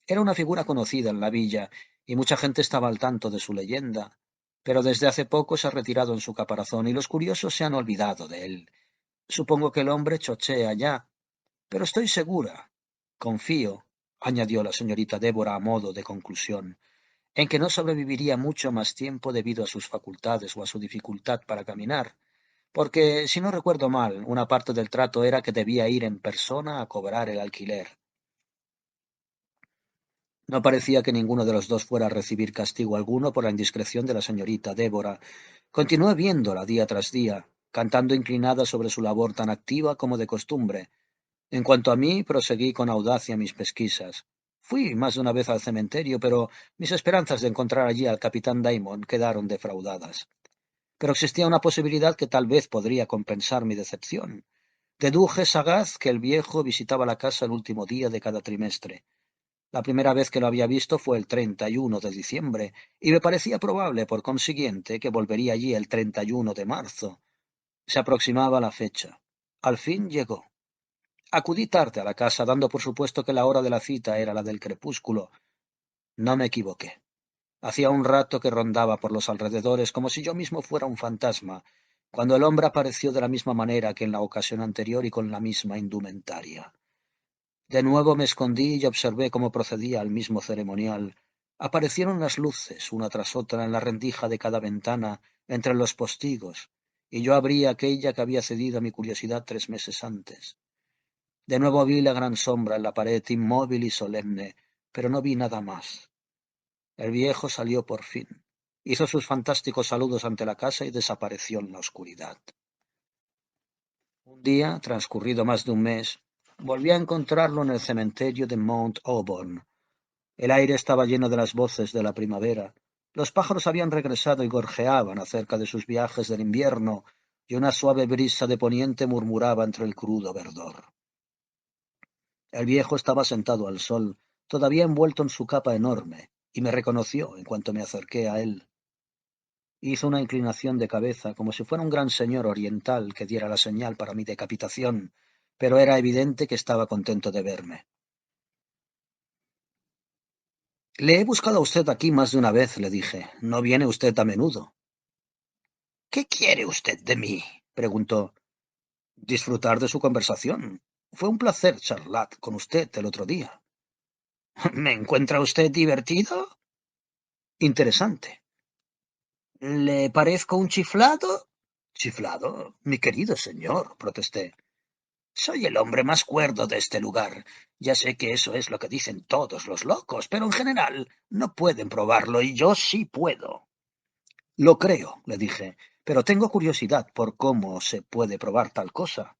Era una figura conocida en la villa, y mucha gente estaba al tanto de su leyenda. Pero desde hace poco se ha retirado en su caparazón y los curiosos se han olvidado de él. Supongo que el hombre chochea ya, pero estoy segura, confío, añadió la señorita Débora a modo de conclusión, en que no sobreviviría mucho más tiempo debido a sus facultades o a su dificultad para caminar, porque, si no recuerdo mal, una parte del trato era que debía ir en persona a cobrar el alquiler. No parecía que ninguno de los dos fuera a recibir castigo alguno por la indiscreción de la señorita Débora. Continué viéndola día tras día, cantando inclinada sobre su labor tan activa como de costumbre. En cuanto a mí, proseguí con audacia mis pesquisas. Fui más de una vez al cementerio, pero mis esperanzas de encontrar allí al capitán Diamond quedaron defraudadas. Pero existía una posibilidad que tal vez podría compensar mi decepción. Deduje sagaz que el viejo visitaba la casa el último día de cada trimestre. La primera vez que lo había visto fue el 31 de diciembre, y me parecía probable, por consiguiente, que volvería allí el 31 de marzo. Se aproximaba la fecha. Al fin llegó. Acudí tarde a la casa, dando por supuesto que la hora de la cita era la del crepúsculo. No me equivoqué. Hacía un rato que rondaba por los alrededores como si yo mismo fuera un fantasma, cuando el hombre apareció de la misma manera que en la ocasión anterior y con la misma indumentaria. De nuevo me escondí y observé cómo procedía al mismo ceremonial. Aparecieron las luces, una tras otra, en la rendija de cada ventana, entre los postigos, y yo abrí aquella que había cedido a mi curiosidad 3 meses antes. De nuevo vi la gran sombra en la pared, inmóvil y solemne, pero no vi nada más. El viejo salió por fin. Hizo sus fantásticos saludos ante la casa y desapareció en la oscuridad. Un día, transcurrido más de un mes, volví a encontrarlo en el cementerio de Mount Auburn. El aire estaba lleno de las voces de la primavera. Los pájaros habían regresado y gorjeaban acerca de sus viajes del invierno, y una suave brisa de poniente murmuraba entre el crudo verdor. El viejo estaba sentado al sol, todavía envuelto en su capa enorme, y me reconoció en cuanto me acerqué a él. Hizo una inclinación de cabeza como si fuera un gran señor oriental que diera la señal para mi decapitación, pero era evidente que estaba contento de verme. Le he buscado a usted aquí más de una vez, le dije. No viene usted a menudo. ¿Qué quiere usted de mí? Preguntó. Disfrutar de su conversación. Fue un placer charlar con usted el otro día. ¿Me encuentra usted divertido? Interesante. ¿Le parezco un chiflado? Chiflado, mi querido señor, protesté. Soy el hombre más cuerdo de este lugar. Ya sé que eso es lo que dicen todos los locos, pero en general no pueden probarlo y yo sí puedo. Lo creo, le dije, pero tengo curiosidad por cómo se puede probar tal cosa.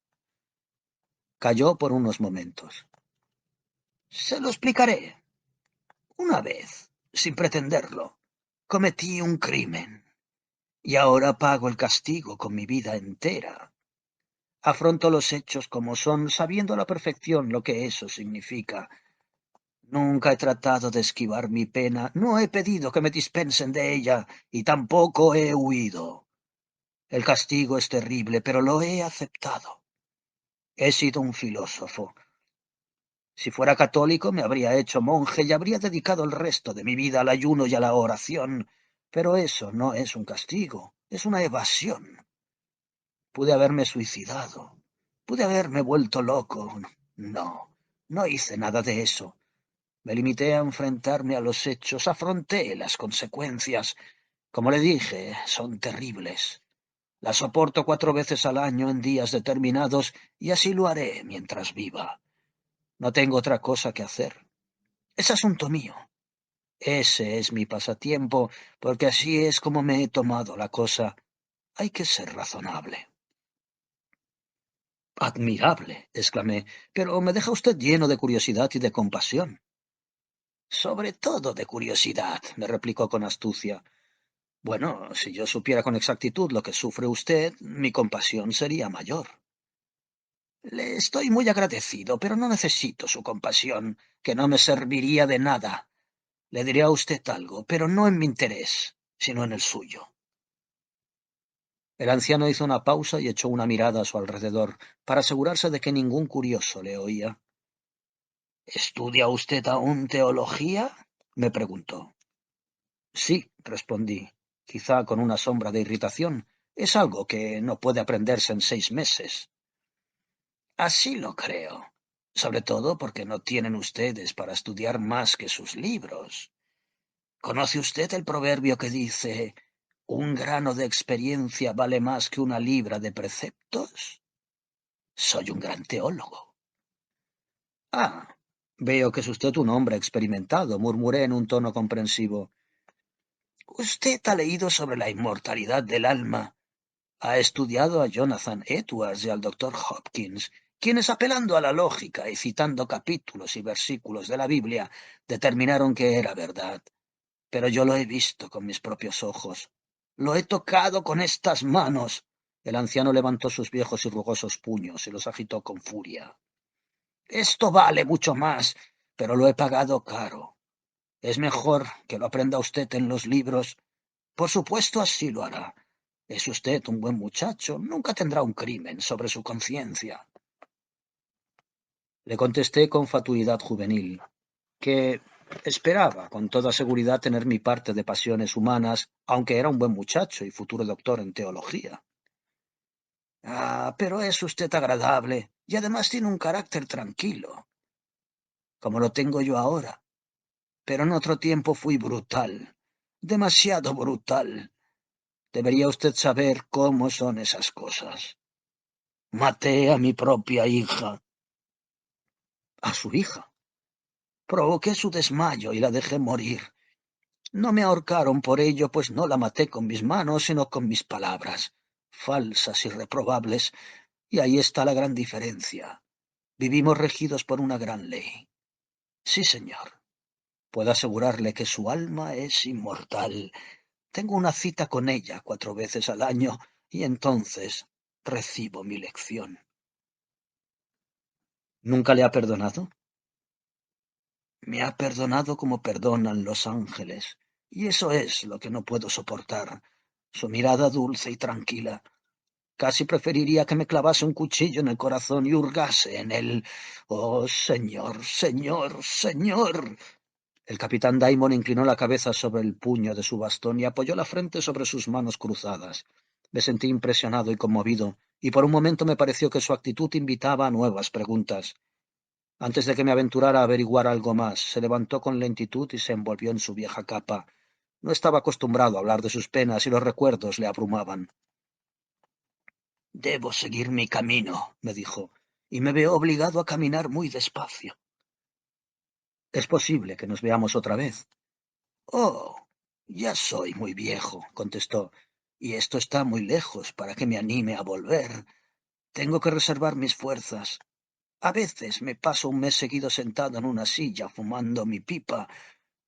Calló por unos momentos. Se lo explicaré. Una vez, sin pretenderlo, cometí un crimen, y ahora pago el castigo con mi vida entera. Afronto los hechos como son, sabiendo a la perfección lo que eso significa. Nunca he tratado de esquivar mi pena, no he pedido que me dispensen de ella, y tampoco he huido. El castigo es terrible, pero lo he aceptado. He sido un filósofo. Si fuera católico me habría hecho monje y habría dedicado el resto de mi vida al ayuno y a la oración. Pero eso no es un castigo, es una evasión. Pude haberme suicidado. Pude haberme vuelto loco. No, no hice nada de eso. Me limité a enfrentarme a los hechos, afronté las consecuencias. Como le dije, son terribles. Las soporto 4 veces al año en días determinados y así lo haré mientras viva. No tengo otra cosa que hacer. Es asunto mío. Ese es mi pasatiempo, porque así es como me he tomado la cosa. Hay que ser razonable. Admirable, exclamé, pero me deja usted lleno de curiosidad y de compasión. Sobre todo de curiosidad, me replicó con astucia. Bueno, si yo supiera con exactitud lo que sufre usted, mi compasión sería mayor. Le estoy muy agradecido, pero no necesito su compasión, que no me serviría de nada. Le diré a usted algo, pero no en mi interés, sino en el suyo. El anciano hizo una pausa y echó una mirada a su alrededor, para asegurarse de que ningún curioso le oía. ¿Estudia usted aún teología? Me preguntó. Sí, respondí, quizá con una sombra de irritación. Es algo que no puede aprenderse en 6 meses. Así lo creo, sobre todo porque no tienen ustedes para estudiar más que sus libros. ¿Conoce usted el proverbio que dice, un grano de experiencia vale más que una libra de preceptos? Soy un gran teólogo. Ah, veo que es usted un hombre experimentado, murmuré en un tono comprensivo. Usted ha leído sobre la inmortalidad del alma. Ha estudiado a Jonathan Edwards y al doctor Hopkins, quienes apelando a la lógica y citando capítulos y versículos de la Biblia, determinaron que era verdad. Pero yo lo he visto con mis propios ojos. Lo he tocado con estas manos. El anciano levantó sus viejos y rugosos puños y los agitó con furia. Esto vale mucho más, pero lo he pagado caro. Es mejor que lo aprenda usted en los libros. Por supuesto, así lo hará. Es usted un buen muchacho. Nunca tendrá un crimen sobre su conciencia. Le contesté con fatuidad juvenil, que esperaba con toda seguridad tener mi parte de pasiones humanas, aunque era un buen muchacho y futuro doctor en teología. Ah, pero es usted agradable y además tiene un carácter tranquilo, como lo tengo yo ahora. Pero en otro tiempo fui brutal, demasiado brutal. Debería usted saber cómo son esas cosas. Maté a mi propia hija. ¿A su hija? Provoqué su desmayo y la dejé morir. No me ahorcaron por ello, pues no la maté con mis manos, sino con mis palabras, falsas y reprobables, y ahí está la gran diferencia. Vivimos regidos por una gran ley. Sí, señor. Puedo asegurarle que su alma es inmortal. Tengo una cita con ella 4 veces al año, y entonces recibo mi lección. ¿Nunca le ha perdonado? Me ha perdonado como perdonan los ángeles, y eso es lo que no puedo soportar. Su mirada dulce y tranquila. Casi preferiría que me clavase un cuchillo en el corazón y hurgase en él. Oh, señor, señor, señor. El capitán Diamond inclinó la cabeza sobre el puño de su bastón y apoyó la frente sobre sus manos cruzadas. Me sentí impresionado y conmovido, y por un momento me pareció que su actitud invitaba a nuevas preguntas. Antes de que me aventurara a averiguar algo más, se levantó con lentitud y se envolvió en su vieja capa. No estaba acostumbrado a hablar de sus penas y los recuerdos le abrumaban. Debo seguir mi camino, me dijo, y me veo obligado a caminar muy despacio. Es posible que nos veamos otra vez. Oh, ya soy muy viejo, contestó, y esto está muy lejos para que me anime a volver. Tengo que reservar mis fuerzas. A veces me paso un mes seguido sentado en una silla fumando mi pipa,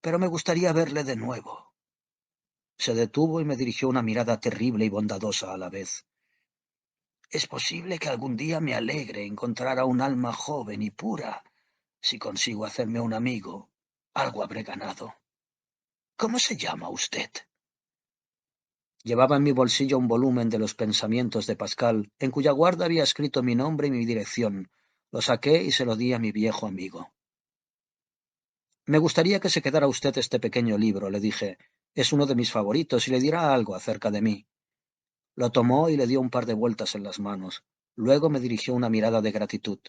pero me gustaría verle de nuevo. Se detuvo y me dirigió una mirada terrible y bondadosa a la vez. Es posible que algún día me alegre encontrar a un alma joven y pura. Si consigo hacerme un amigo, algo habré ganado. ¿Cómo se llama usted? Llevaba en mi bolsillo un volumen de los pensamientos de Pascal, en cuya guarda había escrito mi nombre y mi dirección. Lo saqué y se lo di a mi viejo amigo. Me gustaría que se quedara usted este pequeño libro, le dije. Es uno de mis favoritos y le dirá algo acerca de mí. Lo tomó y le dio un par de vueltas en las manos. Luego me dirigió una mirada de gratitud.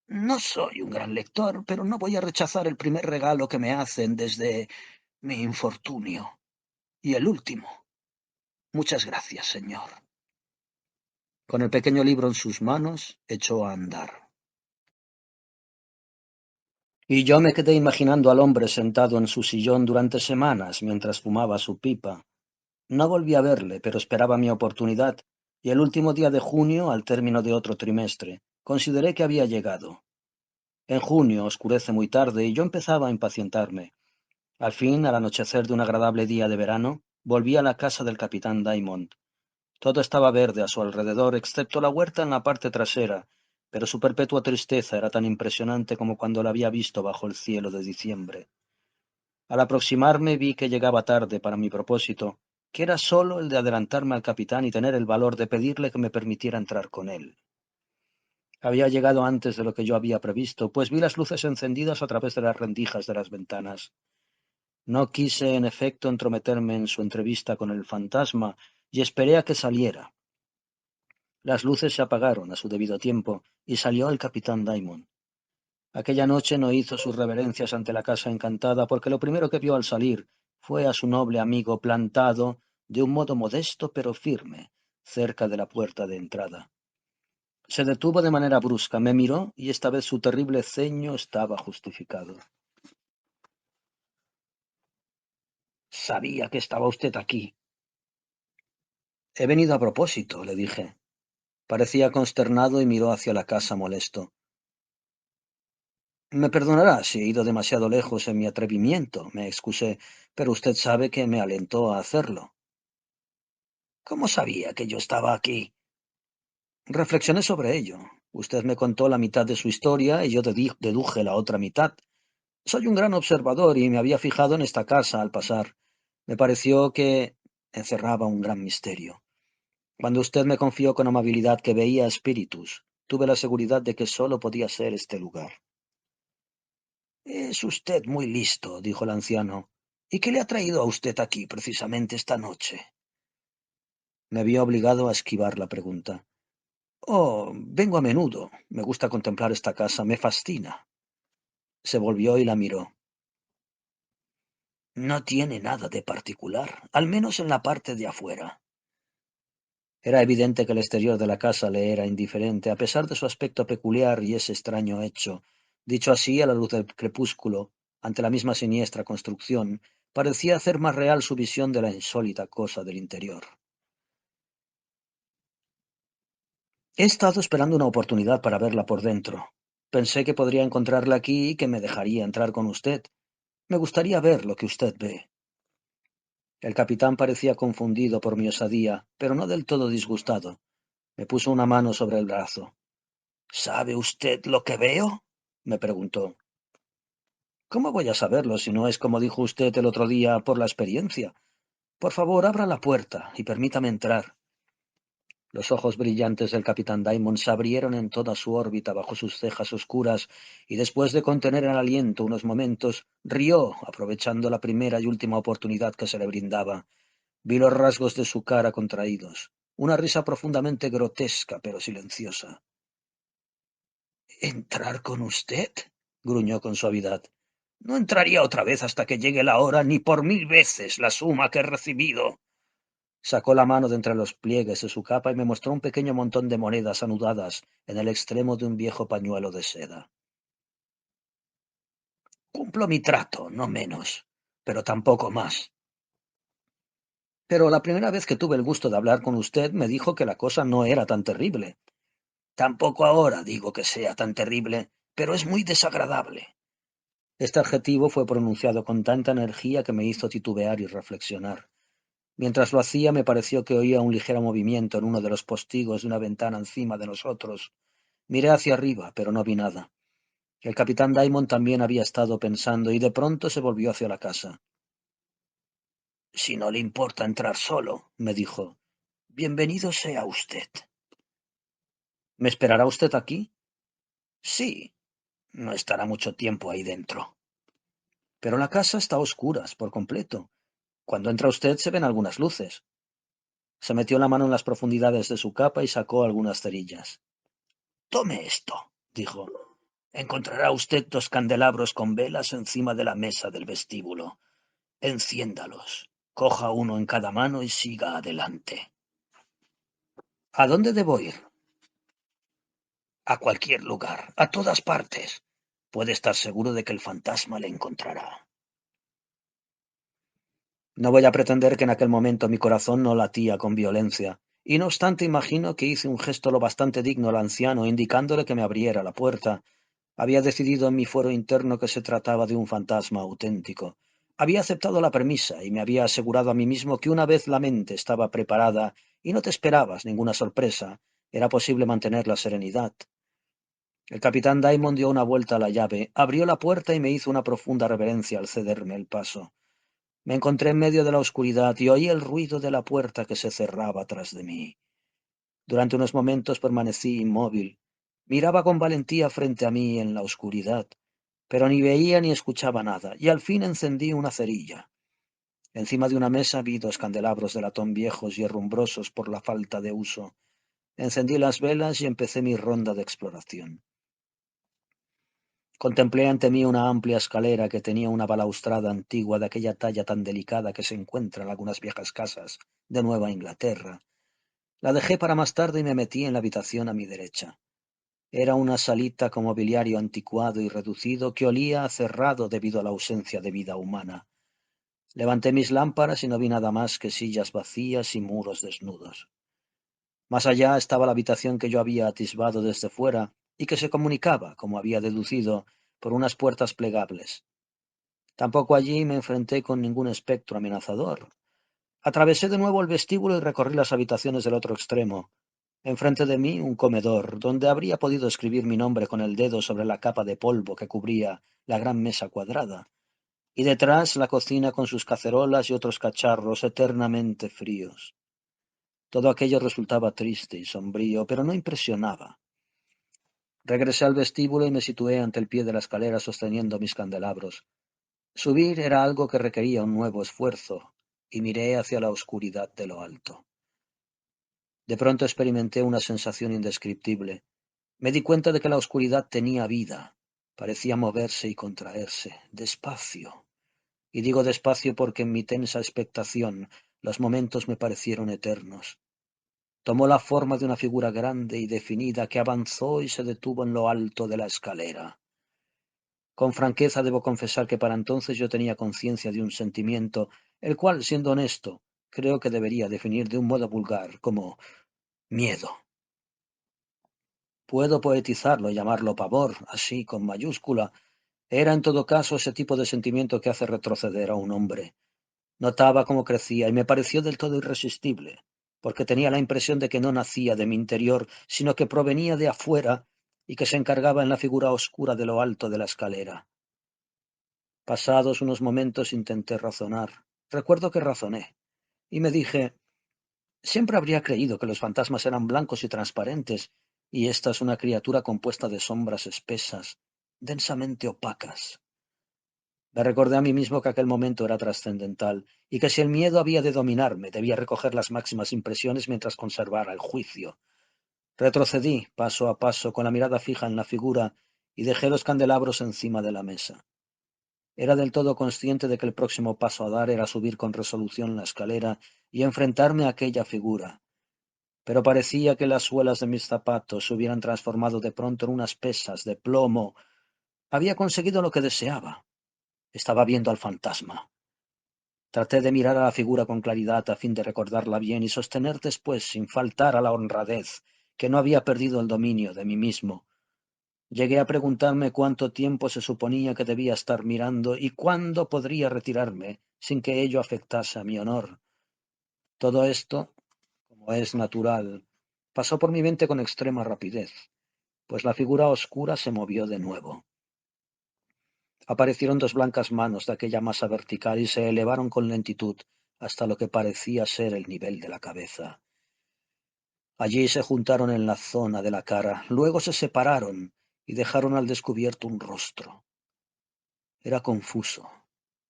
No soy un gran lector, pero no voy a rechazar el primer regalo que me hacen desde mi infortunio. Y el último. Muchas gracias, señor. Con el pequeño libro en sus manos, echó a andar. Y yo me quedé imaginando al hombre sentado en su sillón durante semanas mientras fumaba su pipa. No volví a verle, pero esperaba mi oportunidad, y el último día de junio, al término de otro trimestre, consideré que había llegado. En junio oscurece muy tarde y yo empezaba a impacientarme. Al fin, al anochecer de un agradable día de verano, volví a la casa del capitán Diamond. Todo estaba verde a su alrededor, excepto la huerta en la parte trasera, pero su perpetua tristeza era tan impresionante como cuando la había visto bajo el cielo de diciembre. Al aproximarme vi que llegaba tarde para mi propósito, que era solo el de adelantarme al capitán y tener el valor de pedirle que me permitiera entrar con él. Había llegado antes de lo que yo había previsto, pues vi las luces encendidas a través de las rendijas de las ventanas. No quise, en efecto, entrometerme en su entrevista con el fantasma y esperé a que saliera. Las luces se apagaron a su debido tiempo y salió el capitán Diamond. Aquella noche no hizo sus reverencias ante la casa encantada porque lo primero que vio al salir fue a su noble amigo plantado, de un modo modesto pero firme, cerca de la puerta de entrada. Se detuvo de manera brusca, me miró y esta vez su terrible ceño estaba justificado. Sabía que estaba usted aquí. He venido a propósito, le dije. Parecía consternado y miró hacia la casa molesto. Me perdonará si he ido demasiado lejos en mi atrevimiento, me excusé, pero usted sabe que me alentó a hacerlo. ¿Cómo sabía que yo estaba aquí? Reflexioné sobre ello. Usted me contó la mitad de su historia y yo deduje la otra mitad. Soy un gran observador y me había fijado en esta casa al pasar. Me pareció que encerraba un gran misterio. Cuando usted me confió con amabilidad que veía espíritus, tuve la seguridad de que solo podía ser este lugar. Es usted muy listo, dijo el anciano. ¿Y qué le ha traído a usted aquí precisamente esta noche? Me vi obligado a esquivar la pregunta. Oh, vengo a menudo. Me gusta contemplar esta casa, me fascina. Se volvió y la miró. No tiene nada de particular, al menos en la parte de afuera. Era evidente que el exterior de la casa le era indiferente, a pesar de su aspecto peculiar y ese extraño hecho. Dicho así, a la luz del crepúsculo, ante la misma siniestra construcción, parecía hacer más real su visión de la insólita cosa del interior. He estado esperando una oportunidad para verla por dentro. Pensé que podría encontrarla aquí y que me dejaría entrar con usted. Me gustaría ver lo que usted ve. El capitán parecía confundido por mi osadía, pero no del todo disgustado. Me puso una mano sobre el brazo. ¿Sabe usted lo que veo? Me preguntó. ¿Cómo voy a saberlo si no es como dijo usted el otro día por la experiencia? Por favor, abra la puerta y permítame entrar. Los ojos brillantes del capitán Diamond se abrieron en toda su órbita bajo sus cejas oscuras, y después de contener el aliento unos momentos, rió, aprovechando la primera y última oportunidad que se le brindaba. Vi los rasgos de su cara contraídos, una risa profundamente grotesca pero silenciosa. ¿Entrar con usted? Gruñó con suavidad. No entraría otra vez hasta que llegue la hora, ni por 1000 veces la suma que he recibido. Sacó la mano de entre los pliegues de su capa y me mostró un pequeño montón de monedas anudadas en el extremo de un viejo pañuelo de seda. Cumplo mi trato, no menos, pero tampoco más. Pero la primera vez que tuve el gusto de hablar con usted me dijo que la cosa no era tan terrible. Tampoco ahora digo que sea tan terrible, pero es muy desagradable. Este adjetivo fue pronunciado con tanta energía que me hizo titubear y reflexionar. Mientras lo hacía me pareció que oía un ligero movimiento en uno de los postigos de una ventana encima de nosotros. Miré hacia arriba, pero no vi nada. El capitán Diamond también había estado pensando y de pronto se volvió hacia la casa. Si no le importa entrar solo, me dijo, bienvenido sea usted. ¿Me esperará usted aquí? Sí, no estará mucho tiempo ahí dentro. Pero la casa está a oscuras, por completo. Cuando entra usted se ven algunas luces. Se metió la mano en las profundidades de su capa y sacó algunas cerillas. Tome esto, dijo. Encontrará usted dos candelabros con velas encima de la mesa del vestíbulo. Enciéndalos. Coja uno en cada mano y siga adelante. ¿A dónde debo ir? A cualquier lugar, a todas partes. Puede estar seguro de que el fantasma le encontrará. No voy a pretender que en aquel momento mi corazón no latía con violencia, y no obstante imagino que hice un gesto lo bastante digno al anciano, indicándole que me abriera la puerta. Había decidido en mi fuero interno que se trataba de un fantasma auténtico. Había aceptado la premisa y me había asegurado a mí mismo que una vez la mente estaba preparada y no te esperabas ninguna sorpresa, era posible mantener la serenidad. El capitán Diamond dio una vuelta a la llave, abrió la puerta y me hizo una profunda reverencia al cederme el paso. Me encontré en medio de la oscuridad y oí el ruido de la puerta que se cerraba tras de mí. Durante unos momentos permanecí inmóvil. Miraba con valentía frente a mí en la oscuridad, pero ni veía ni escuchaba nada, y al fin encendí una cerilla. Encima de una mesa vi dos candelabros de latón viejos y herrumbrosos por la falta de uso. Encendí las velas y empecé mi ronda de exploración. Contemplé ante mí una amplia escalera que tenía una balaustrada antigua de aquella talla tan delicada que se encuentra en algunas viejas casas de Nueva Inglaterra. La dejé para más tarde y me metí en la habitación a mi derecha. Era una salita con mobiliario anticuado y reducido que olía a cerrado debido a la ausencia de vida humana. Levanté mis lámparas y no vi nada más que sillas vacías y muros desnudos. Más allá estaba la habitación que yo había atisbado desde fuera y que se comunicaba, como había deducido, por unas puertas plegables. Tampoco allí me enfrenté con ningún espectro amenazador. Atravesé de nuevo el vestíbulo y recorrí las habitaciones del otro extremo. Enfrente de mí un comedor, donde habría podido escribir mi nombre con el dedo sobre la capa de polvo que cubría la gran mesa cuadrada. Y detrás la cocina con sus cacerolas y otros cacharros eternamente fríos. Todo aquello resultaba triste y sombrío, pero no impresionaba. Regresé al vestíbulo y me situé ante el pie de la escalera sosteniendo mis candelabros. Subir era algo que requería un nuevo esfuerzo, y miré hacia la oscuridad de lo alto. De pronto experimenté una sensación indescriptible. Me di cuenta de que la oscuridad tenía vida. Parecía moverse y contraerse, despacio. Y digo despacio porque en mi tensa expectación los momentos me parecieron eternos. Tomó la forma de una figura grande y definida que avanzó y se detuvo en lo alto de la escalera. Con franqueza debo confesar que para entonces yo tenía conciencia de un sentimiento, el cual, siendo honesto, creo que debería definir de un modo vulgar como miedo. Puedo poetizarlo y llamarlo pavor, así, con mayúscula. Era en todo caso ese tipo de sentimiento que hace retroceder a un hombre. Notaba cómo crecía y me pareció del todo irresistible, porque tenía la impresión de que no nacía de mi interior, sino que provenía de afuera y que se encargaba en la figura oscura de lo alto de la escalera. Pasados unos momentos intenté razonar. Recuerdo que razoné, y me dije, siempre habría creído que los fantasmas eran blancos y transparentes, y esta es una criatura compuesta de sombras espesas, densamente opacas. Me recordé a mí mismo que aquel momento era trascendental, y que si el miedo había de dominarme, debía recoger las máximas impresiones mientras conservara el juicio. Retrocedí, paso a paso, con la mirada fija en la figura, y dejé los candelabros encima de la mesa. Era del todo consciente de que el próximo paso a dar era subir con resolución la escalera y enfrentarme a aquella figura, pero parecía que las suelas de mis zapatos se hubieran transformado de pronto en unas pesas de plomo. Había conseguido lo que deseaba. Estaba viendo al fantasma. Traté de mirar a la figura con claridad a fin de recordarla bien y sostener después, sin faltar a la honradez, que no había perdido el dominio de mí mismo. Llegué a preguntarme cuánto tiempo se suponía que debía estar mirando y cuándo podría retirarme sin que ello afectase a mi honor. Todo esto, como es natural, pasó por mi mente con extrema rapidez, pues la figura oscura se movió de nuevo. Aparecieron dos blancas manos de aquella masa vertical y se elevaron con lentitud hasta lo que parecía ser el nivel de la cabeza. Allí se juntaron en la zona de la cara, luego se separaron y dejaron al descubierto un rostro. Era confuso,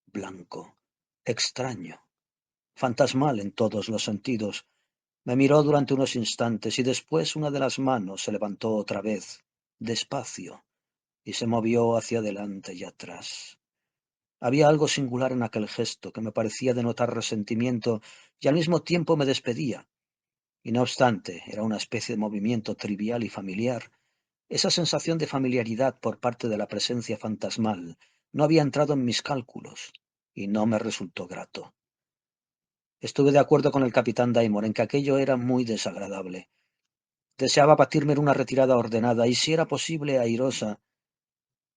blanco, extraño, fantasmal en todos los sentidos. Me miró durante unos instantes y después una de las manos se levantó otra vez, despacio, y se movió hacia adelante y atrás. Había algo singular en aquel gesto que me parecía denotar resentimiento y al mismo tiempo me despedía. Y no obstante, era una especie de movimiento trivial y familiar. Esa sensación de familiaridad por parte de la presencia fantasmal no había entrado en mis cálculos y no me resultó grato. Estuve de acuerdo con el capitán Daimon en que aquello era muy desagradable. Deseaba batirme en una retirada ordenada y, si era posible, airosa.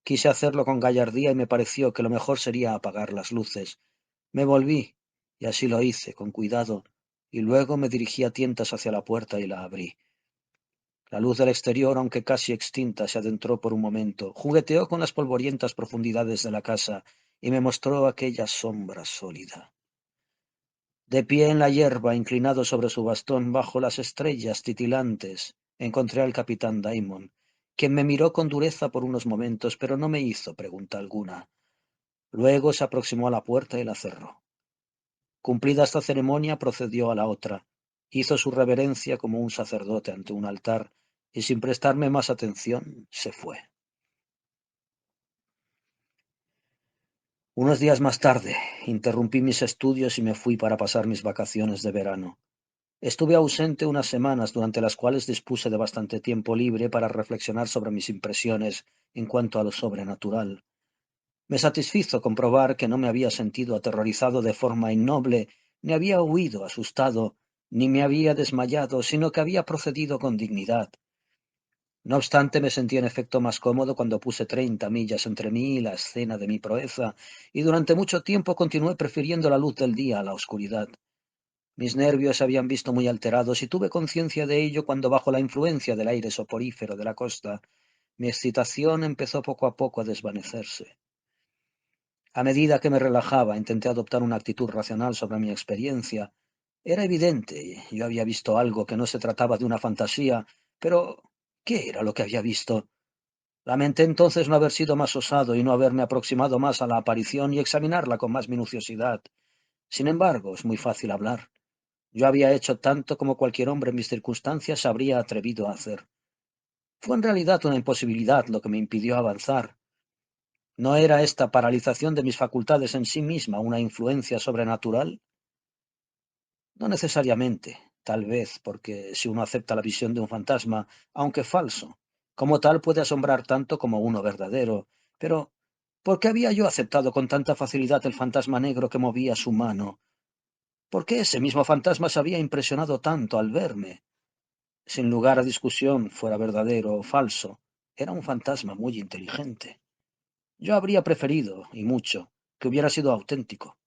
Quise hacerlo con gallardía y me pareció que lo mejor sería apagar las luces. Me volví, y así lo hice, con cuidado, y luego me dirigí a tientas hacia la puerta y la abrí. La luz del exterior, aunque casi extinta, se adentró por un momento, jugueteó con las polvorientas profundidades de la casa y me mostró aquella sombra sólida. De pie en la hierba, inclinado sobre su bastón, bajo las estrellas titilantes, encontré al capitán Daimon, quien me miró con dureza por unos momentos, pero no me hizo pregunta alguna. Luego se aproximó a la puerta y la cerró. Cumplida esta ceremonia, procedió a la otra. Hizo su reverencia como un sacerdote ante un altar, y sin prestarme más atención, se fue. Unos días más tarde, interrumpí mis estudios y me fui para pasar mis vacaciones de verano. Estuve ausente unas semanas durante las cuales dispuse de bastante tiempo libre para reflexionar sobre mis impresiones en cuanto a lo sobrenatural. Me satisfizo comprobar que no me había sentido aterrorizado de forma innoble, ni había huido asustado, ni me había desmayado, sino que había procedido con dignidad. No obstante, me sentí en efecto más cómodo cuando puse 30 millas entre mí y la escena de mi proeza, y durante mucho tiempo continué prefiriendo la luz del día a la oscuridad. Mis nervios se habían visto muy alterados y tuve conciencia de ello cuando, bajo la influencia del aire soporífero de la costa, mi excitación empezó poco a poco a desvanecerse. A medida que me relajaba, intenté adoptar una actitud racional sobre mi experiencia. Era evidente, yo había visto algo, que no se trataba de una fantasía, pero ¿qué era lo que había visto? Lamenté entonces no haber sido más osado y no haberme aproximado más a la aparición y examinarla con más minuciosidad. Sin embargo, es muy fácil hablar. Yo había hecho tanto como cualquier hombre en mis circunstancias se habría atrevido a hacer. Fue en realidad una imposibilidad lo que me impidió avanzar. ¿No era esta paralización de mis facultades en sí misma una influencia sobrenatural? No necesariamente, tal vez, porque si uno acepta la visión de un fantasma, aunque falso, como tal puede asombrar tanto como uno verdadero. Pero, ¿por qué había yo aceptado con tanta facilidad el fantasma negro que movía su mano? ¿Por qué ese mismo fantasma se había impresionado tanto al verme? Sin lugar a discusión, fuera verdadero o falso, era un fantasma muy inteligente. Yo habría preferido, y mucho, que hubiera sido auténtico.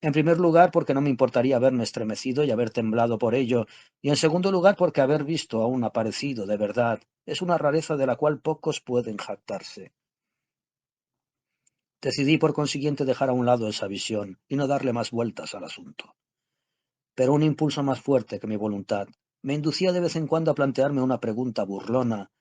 En primer lugar, porque no me importaría haberme estremecido y haber temblado por ello, y en segundo lugar, porque haber visto a un aparecido de verdad es una rareza de la cual pocos pueden jactarse. Decidí, por consiguiente, dejar a un lado esa visión y no darle más vueltas al asunto. Pero un impulso más fuerte que mi voluntad me inducía de vez en cuando a plantearme una pregunta burlona.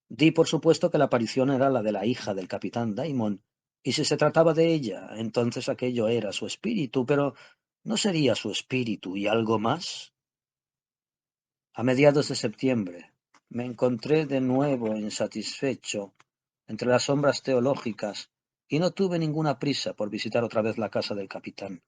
Di por supuesto que la aparición era la de la hija del capitán Daimon, y si se trataba de ella, entonces aquello era su espíritu, pero ¿no sería su espíritu y algo más? A mediados de septiembre me encontré de nuevo insatisfecho entre las sombras teológicas y no tuve ninguna prisa por visitar otra vez la casa del capitán.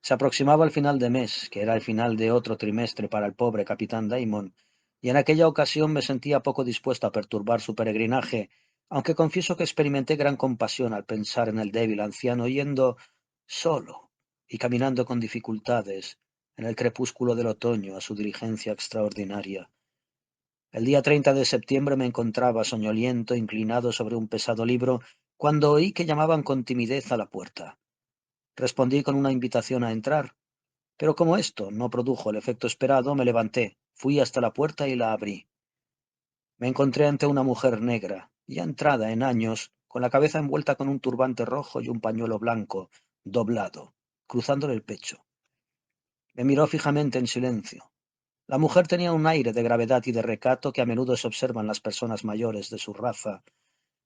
Se aproximaba el final de mes, que era el final de otro trimestre para el pobre capitán Damon, y en aquella ocasión me sentía poco dispuesto a perturbar su peregrinaje, aunque confieso que experimenté gran compasión al pensar en el débil anciano yendo solo y caminando con dificultades en el crepúsculo del otoño a su diligencia extraordinaria. El día 30 de septiembre me encontraba soñoliento, inclinado sobre un pesado libro, cuando oí que llamaban con timidez a la puerta. Respondí con una invitación a entrar, pero como esto no produjo el efecto esperado, me levanté, fui hasta la puerta y la abrí. Me encontré ante una mujer negra, ya entrada en años, con la cabeza envuelta con un turbante rojo y un pañuelo blanco, doblado, cruzándole el pecho. Me miró fijamente en silencio. La mujer tenía un aire de gravedad y de recato que a menudo se observan en las personas mayores de su raza.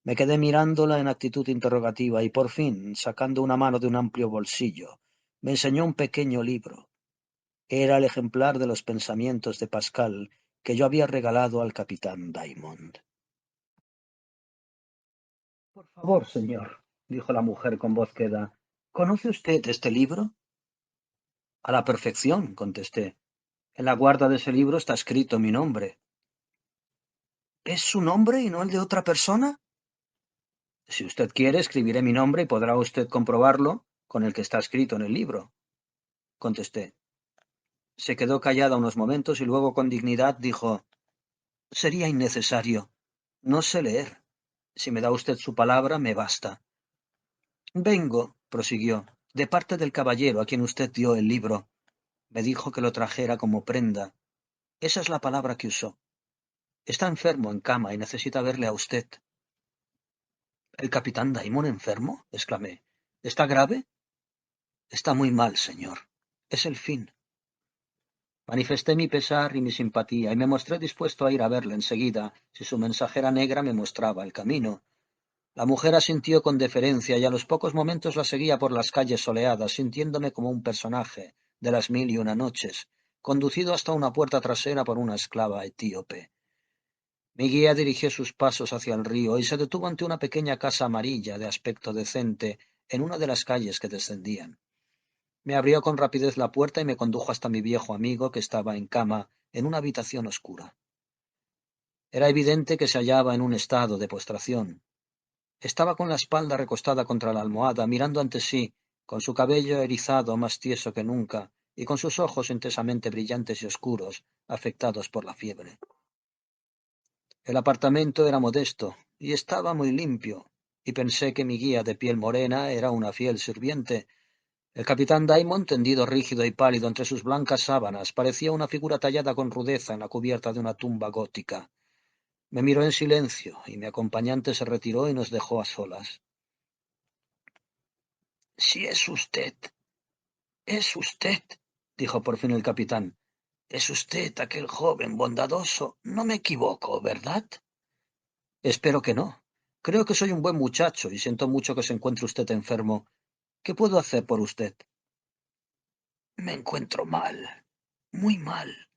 Me quedé mirándola en actitud interrogativa y por fin, sacando una mano de un amplio bolsillo, me enseñó un pequeño libro. Era el ejemplar de los pensamientos de Pascal que yo había regalado al capitán Diamond. Por favor, señor, dijo la mujer con voz queda, ¿conoce usted este libro? A la perfección, contesté. En la guarda de ese libro está escrito mi nombre. ¿Es su nombre y no el de otra persona? Si usted quiere, escribiré mi nombre y podrá usted comprobarlo con el que está escrito en el libro, contesté. Se quedó callada unos momentos y luego con dignidad dijo, sería innecesario. No sé leer. Si me da usted su palabra, me basta. Vengo, prosiguió, de parte del caballero a quien usted dio el libro. Me dijo que lo trajera como prenda. Esa es la palabra que usó. Está enfermo en cama y necesita verle a usted. ¿El capitán Daimon enfermo? Exclamé. ¿Está grave? Está muy mal, señor. Es el fin. Manifesté mi pesar y mi simpatía y me mostré dispuesto a ir a verle enseguida si su mensajera negra me mostraba el camino. La mujer asintió con deferencia y a los pocos momentos la seguía por las calles soleadas, sintiéndome como un personaje de las 1001 noches, conducido hasta una puerta trasera por una esclava etíope. Mi guía dirigió sus pasos hacia el río y se detuvo ante una pequeña casa amarilla de aspecto decente en una de las calles que descendían. Me abrió con rapidez la puerta y me condujo hasta mi viejo amigo que estaba en cama en una habitación oscura. Era evidente que se hallaba en un estado de postración. Estaba con la espalda recostada contra la almohada, mirando ante sí, con su cabello erizado más tieso que nunca, y con sus ojos intensamente brillantes y oscuros, afectados por la fiebre. El apartamento era modesto, y estaba muy limpio, y pensé que mi guía de piel morena era una fiel sirviente. El capitán Diamond, tendido rígido y pálido entre sus blancas sábanas, parecía una figura tallada con rudeza en la cubierta de una tumba gótica. Me miró en silencio, y mi acompañante se retiró y nos dejó a solas. Si es usted, dijo por fin el capitán. Es usted aquel joven bondadoso. No me equivoco, ¿verdad? Espero que no. Creo que soy un buen muchacho y siento mucho que se encuentre usted enfermo. ¿Qué puedo hacer por usted? Me encuentro mal, muy mal.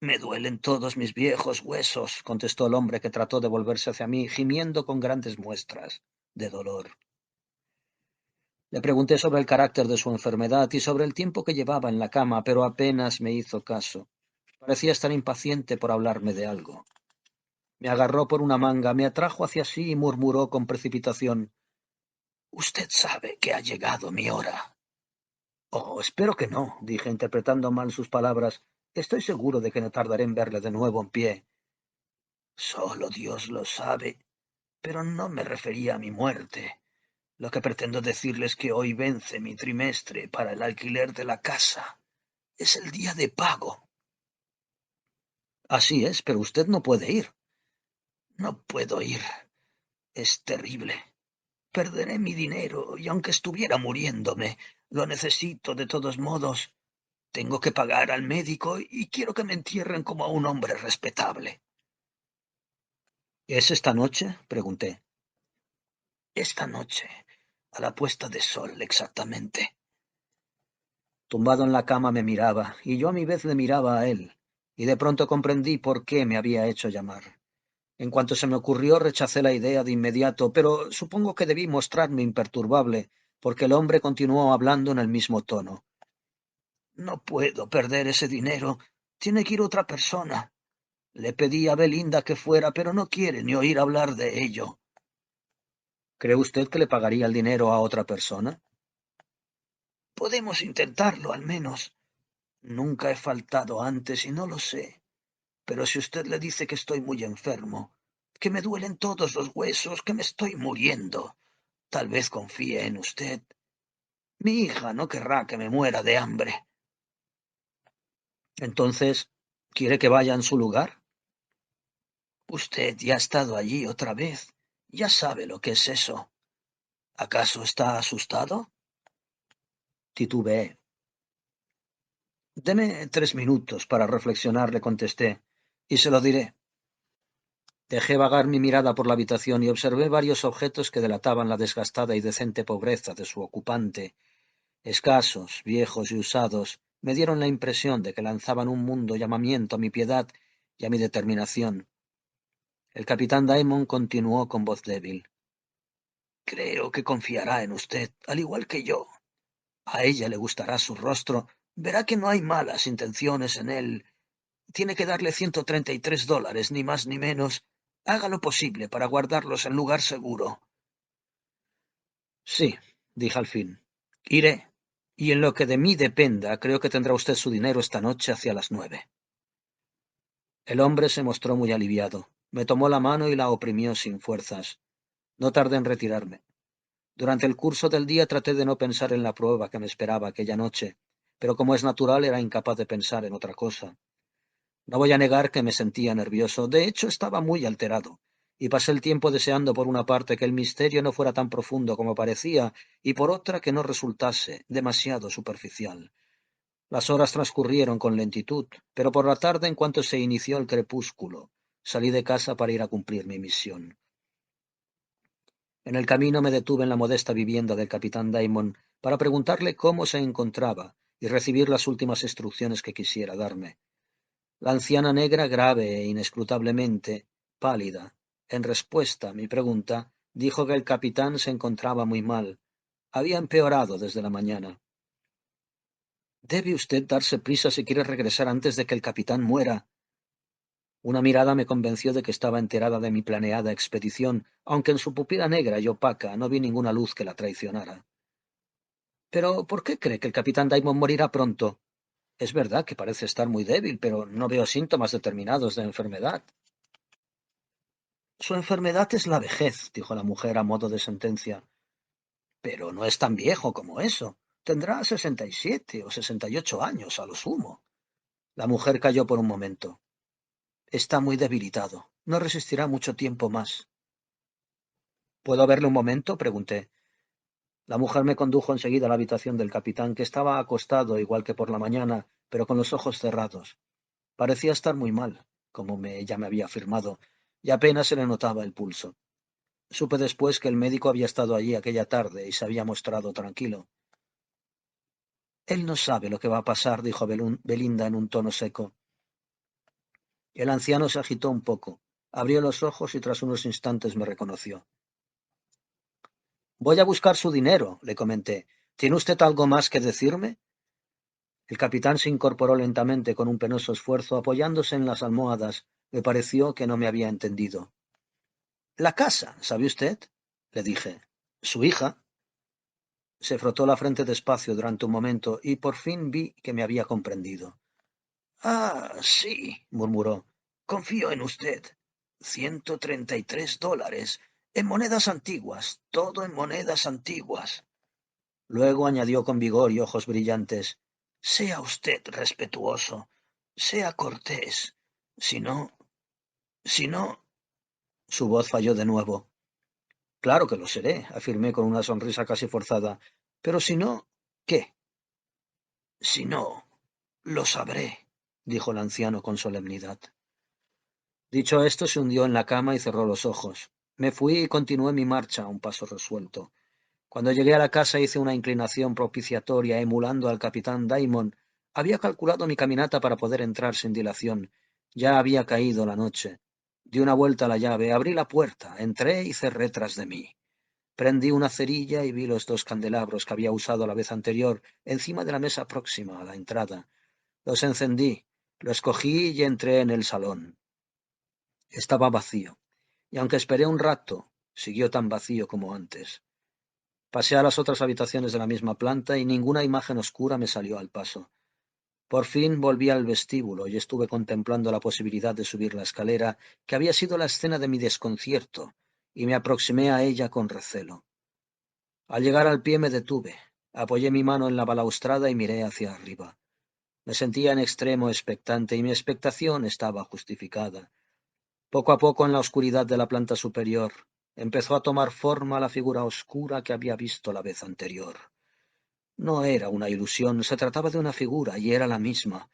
Me duelen todos mis viejos huesos, contestó el hombre que trató de volverse hacia mí, gimiendo con grandes muestras de dolor. Le pregunté sobre el carácter de su enfermedad y sobre el tiempo que llevaba en la cama, pero apenas me hizo caso. Parecía estar impaciente por hablarme de algo. Me agarró por una manga, me atrajo hacia sí y murmuró con precipitación. Usted sabe que ha llegado mi hora. Oh, espero que no, dije, interpretando mal sus palabras. Estoy seguro de que no tardaré en verle de nuevo en pie. Solo Dios lo sabe, pero no me refería a mi muerte. Lo que pretendo decirles es que hoy vence mi trimestre para el alquiler de la casa. Es el día de pago. Así es, pero usted no puede ir. No puedo ir. Es terrible. Perderé mi dinero y aunque estuviera muriéndome, lo necesito de todos modos. Tengo que pagar al médico y quiero que me entierren como a un hombre respetable. ¿Es esta noche? Pregunté. Esta noche, a la puesta de sol, exactamente. Tumbado en la cama me miraba, y yo a mi vez le miraba a él, y de pronto comprendí por qué me había hecho llamar. En cuanto se me ocurrió, rechacé la idea de inmediato, pero supongo que debí mostrarme imperturbable, porque el hombre continuó hablando en el mismo tono. No puedo perder ese dinero. Tiene que ir otra persona. Le pedí a Belinda que fuera, pero no quiere ni oír hablar de ello. ¿Cree usted que le pagaría el dinero a otra persona? Podemos intentarlo, al menos. Nunca he faltado antes y no lo sé. pero si usted le dice que estoy muy enfermo, que me duelen todos los huesos, que me estoy muriendo, tal vez confíe en usted. Mi hija no querrá que me muera de hambre. Entonces, ¿quiere que vaya en su lugar? Usted ya ha estado allí otra vez. Ya sabe lo que es eso. ¿Acaso está asustado? Titubeé. Deme 3 minutos para reflexionar, le contesté, y se lo diré. Dejé vagar mi mirada por la habitación y observé varios objetos que delataban la desgastada y decente pobreza de su ocupante. Escasos, viejos y usados, me dieron la impresión de que lanzaban un mundo llamamiento a mi piedad y a mi determinación. El capitán Diamond continuó con voz débil. Creo que confiará en usted, al igual que yo. A ella le gustará su rostro, verá que no hay malas intenciones en él. Tiene que darle $133, ni más ni menos. Haga lo posible para guardarlos en lugar seguro. Sí, dije al fin. Iré. Y en lo que de mí dependa, creo que tendrá usted su dinero esta noche hacia las 9. El hombre se mostró muy aliviado. Me tomó la mano y la oprimió sin fuerzas. No tardé en retirarme. Durante el curso del día traté de no pensar en la prueba que me esperaba aquella noche, pero como es natural era incapaz de pensar en otra cosa. No voy a negar que me sentía nervioso, de hecho estaba muy alterado, y pasé el tiempo deseando por una parte que el misterio no fuera tan profundo como parecía, y por otra que no resultase demasiado superficial. Las horas transcurrieron con lentitud, pero por la tarde, en cuanto se inició el crepúsculo, salí de casa para ir a cumplir mi misión. En el camino me detuve en la modesta vivienda del capitán Diamond para preguntarle cómo se encontraba y recibir las últimas instrucciones que quisiera darme. La anciana negra, grave e inescrutablemente pálida, en respuesta a mi pregunta, dijo que el capitán se encontraba muy mal. Había empeorado desde la mañana. Debe usted darse prisa si quiere regresar antes de que el capitán muera. Una mirada me convenció de que estaba enterada de mi planeada expedición, aunque en su pupila negra y opaca no vi ninguna luz que la traicionara. Pero, ¿por qué cree que el capitán Diamond morirá pronto? Es verdad que parece estar muy débil, pero no veo síntomas determinados de enfermedad. Su enfermedad es la vejez, dijo la mujer a modo de sentencia. Pero no es tan viejo como eso. Tendrá 67 o 68 años, a lo sumo. La mujer calló por un momento. Está muy debilitado. No resistirá mucho tiempo más. ¿Puedo verle un momento? Pregunté. La mujer me condujo enseguida a la habitación del capitán, que estaba acostado igual que por la mañana, pero con los ojos cerrados. Parecía estar muy mal, como ya me había afirmado, y apenas se le notaba el pulso. Supe después que el médico había estado allí aquella tarde y se había mostrado tranquilo. Él no sabe lo que va a pasar, dijo Belinda en un tono seco. El anciano se agitó un poco, abrió los ojos y tras unos instantes me reconoció. Voy a buscar su dinero, le comenté. ¿Tiene usted algo más que decirme? El capitán se incorporó lentamente con un penoso esfuerzo, apoyándose en las almohadas. Me pareció que no me había entendido. La casa, ¿sabe usted? Le dije. Su hija. Se frotó la frente despacio durante un momento y por fin vi que me había comprendido. Ah, sí, murmuró. Confío en usted. $133. En monedas antiguas, todo en monedas antiguas. Luego añadió con vigor y ojos brillantes. Sea usted respetuoso, sea cortés. Si no, si no. Su voz falló de nuevo. Claro que lo seré, afirmé con una sonrisa casi forzada. Pero si no, ¿qué? Si no, lo sabré, dijo el anciano con solemnidad. Dicho esto, se hundió en la cama y cerró los ojos. Me fui y continué mi marcha a un paso resuelto. Cuando llegué a la casa hice una inclinación propiciatoria emulando al capitán Diamond. Había calculado mi caminata para poder entrar sin dilación. Ya había caído la noche. Di una vuelta a la llave, abrí la puerta, entré y cerré tras de mí. Prendí una cerilla y vi los 2 candelabros que había usado la vez anterior encima de la mesa próxima a la entrada. Los encendí, los cogí y entré en el salón. Estaba vacío, y aunque esperé un rato, siguió tan vacío como antes. Pasé a las otras habitaciones de la misma planta y ninguna imagen oscura me salió al paso. Por fin volví al vestíbulo y estuve contemplando la posibilidad de subir la escalera, que había sido la escena de mi desconcierto, y me aproximé a ella con recelo. Al llegar al pie me detuve, apoyé mi mano en la balaustrada y miré hacia arriba. Me sentía en extremo expectante y mi expectación estaba justificada. Poco a poco en la oscuridad de la planta superior empezó a tomar forma la figura oscura que había visto la vez anterior. No era una ilusión, se trataba de una figura y era la misma.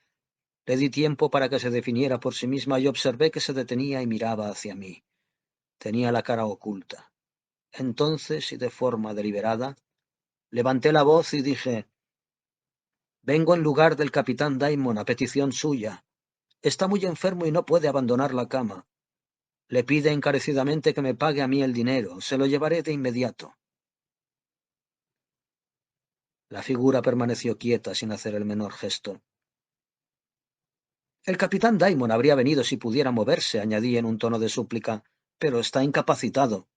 Le di tiempo para que se definiera por sí misma y observé que se detenía y miraba hacia mí. Tenía la cara oculta. Entonces, y de forma deliberada, levanté la voz y dije: «Vengo en lugar del capitán Daimon a petición suya. Está muy enfermo y no puede abandonar la cama. Le pide encarecidamente que me pague a mí el dinero. Se lo llevaré de inmediato». La figura permaneció quieta sin hacer el menor gesto. «El capitán Daimon habría venido si pudiera moverse», añadí en un tono de súplica, «pero está incapacitado».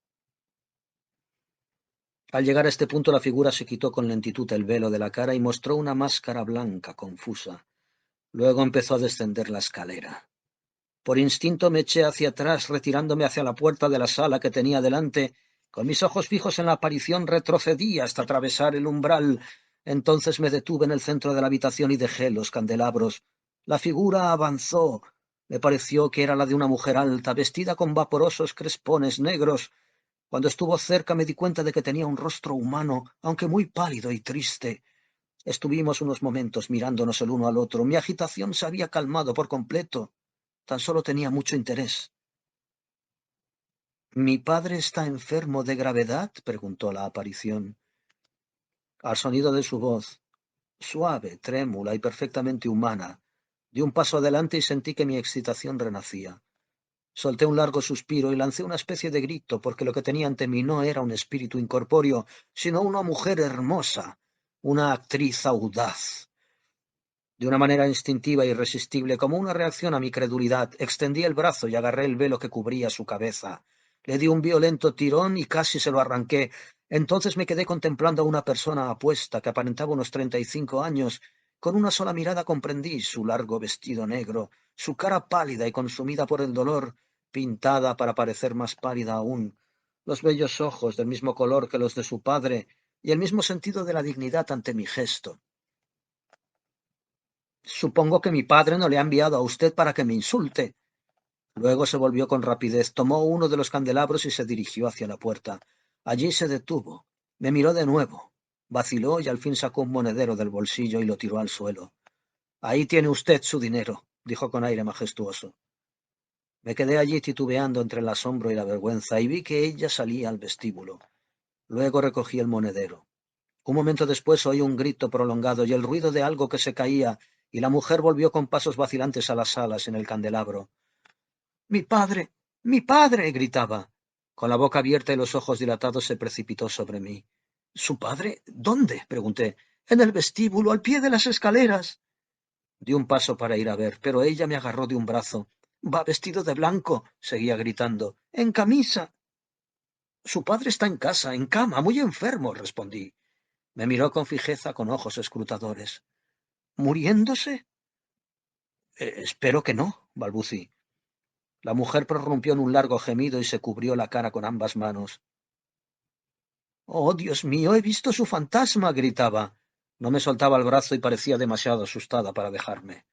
Al llegar a este punto la figura se quitó con lentitud el velo de la cara y mostró una máscara blanca confusa. Luego empezó a descender la escalera. Por instinto me eché hacia atrás, retirándome hacia la puerta de la sala que tenía delante. Con mis ojos fijos en la aparición retrocedí hasta atravesar el umbral. Entonces me detuve en el centro de la habitación y dejé los candelabros. La figura avanzó. Me pareció que era la de una mujer alta, vestida con vaporosos crespones negros. Cuando estuvo cerca me di cuenta de que tenía un rostro humano, aunque muy pálido y triste. Estuvimos unos momentos mirándonos el uno al otro. Mi agitación se había calmado por completo. Tan solo tenía mucho interés. ¿Mi padre está enfermo de gravedad?, preguntó la aparición. Al sonido de su voz, suave, trémula y perfectamente humana, di un paso adelante y sentí que mi excitación renacía. Solté un largo suspiro y lancé una especie de grito, porque lo que tenía ante mí no era un espíritu incorpóreo, sino una mujer hermosa, una actriz audaz. De una manera instintiva e irresistible, como una reacción a mi credulidad, extendí el brazo y agarré el velo que cubría su cabeza. Le di un violento tirón y casi se lo arranqué. Entonces me quedé contemplando a una persona apuesta que aparentaba unos 35 años. Con una sola mirada comprendí su largo vestido negro, su cara pálida y consumida por el dolor, pintada para parecer más pálida aún, los bellos ojos del mismo color que los de su padre y el mismo sentido de la dignidad ante mi gesto. «Supongo que mi padre no le ha enviado a usted para que me insulte». Luego se volvió con rapidez, tomó uno de los candelabros y se dirigió hacia la puerta. Allí se detuvo, me miró de nuevo, vaciló y al fin sacó un monedero del bolsillo y lo tiró al suelo. «Ahí tiene usted su dinero», dijo con aire majestuoso. Me quedé allí titubeando entre el asombro y la vergüenza y vi que ella salía al vestíbulo. Luego recogí el monedero. Un momento después oí un grito prolongado y el ruido de algo que se caía, y la mujer volvió con pasos vacilantes a las alas en el candelabro. «¡Mi padre! ¡Mi padre!», gritaba. Con la boca abierta y los ojos dilatados se precipitó sobre mí. «¿Su padre? ¿Dónde?», pregunté. «En el vestíbulo, al pie de las escaleras». Di un paso para ir a ver, pero ella me agarró de un brazo. «Va vestido de blanco», seguía gritando. «En camisa». «Su padre está en casa, en cama, muy enfermo», respondí. Me miró con fijeza, con ojos escrutadores. «¿Muriéndose?» Espero que no», balbucí. La mujer prorrumpió en un largo gemido y se cubrió la cara con ambas manos. «¡Oh, Dios mío! ¡He visto su fantasma!», gritaba. No me soltaba el brazo y parecía demasiado asustada para dejarme.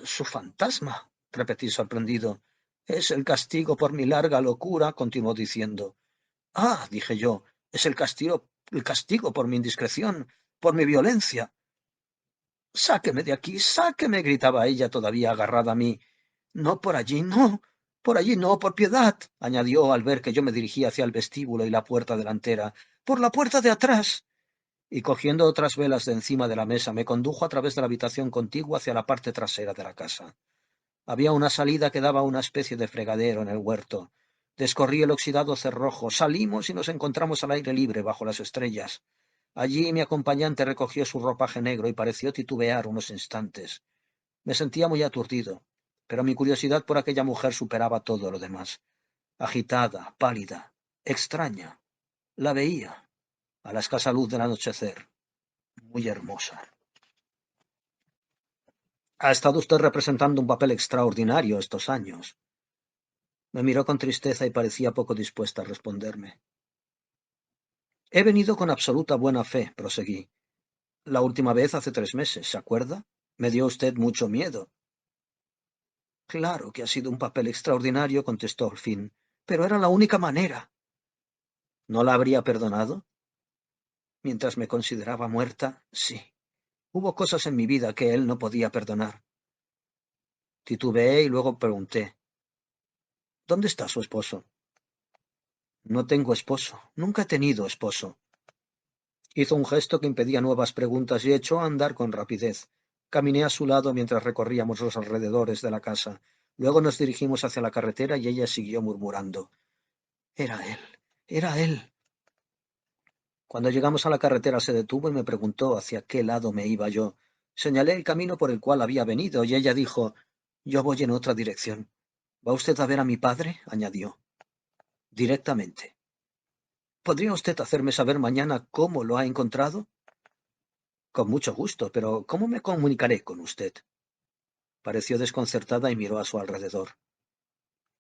«¿Su fantasma?», repetí sorprendido. «Es el castigo por mi larga locura», continuó diciendo. «Ah», dije yo, «es el castigo por mi indiscreción, por mi violencia». «Sáqueme de aquí, sáqueme», gritaba ella, todavía agarrada a mí. «No por allí, no, por allí no, por piedad», añadió al ver que yo me dirigía hacia el vestíbulo y la puerta delantera. «Por la puerta de atrás». Y cogiendo otras velas de encima de la mesa, me condujo a través de la habitación contigua hacia la parte trasera de la casa. Había una salida que daba a una especie de fregadero en el huerto. Descorrí el oxidado cerrojo, salimos y nos encontramos al aire libre bajo las estrellas. Allí mi acompañante recogió su ropaje negro y pareció titubear unos instantes. Me sentía muy aturdido, pero mi curiosidad por aquella mujer superaba todo lo demás. Agitada, pálida, extraña. La veía, a la escasa luz del anochecer, muy hermosa. Ha estado usted representando un papel extraordinario estos años. Me miró con tristeza y parecía poco dispuesta a responderme. He venido con absoluta buena fe, proseguí. La última vez hace 3 meses, ¿se acuerda? Me dio usted mucho miedo. Claro que ha sido un papel extraordinario, contestó al fin, pero era la única manera. ¿No la habría perdonado? Mientras me consideraba muerta, sí. Hubo cosas en mi vida que él no podía perdonar. Titubeé y luego pregunté, ¿dónde está su esposo? No tengo esposo. Nunca he tenido esposo. Hizo un gesto que impedía nuevas preguntas y echó a andar con rapidez. Caminé a su lado mientras recorríamos los alrededores de la casa. Luego nos dirigimos hacia la carretera y ella siguió murmurando. Era él. Era él. Cuando llegamos a la carretera se detuvo y me preguntó hacia qué lado me iba yo. Señalé el camino por el cual había venido y ella dijo, yo voy en otra dirección. ¿Va usted a ver a mi padre? Añadió. Directamente. ¿Podría usted hacerme saber mañana cómo lo ha encontrado? Con mucho gusto, pero ¿cómo me comunicaré con usted? Pareció desconcertada y miró a su alrededor.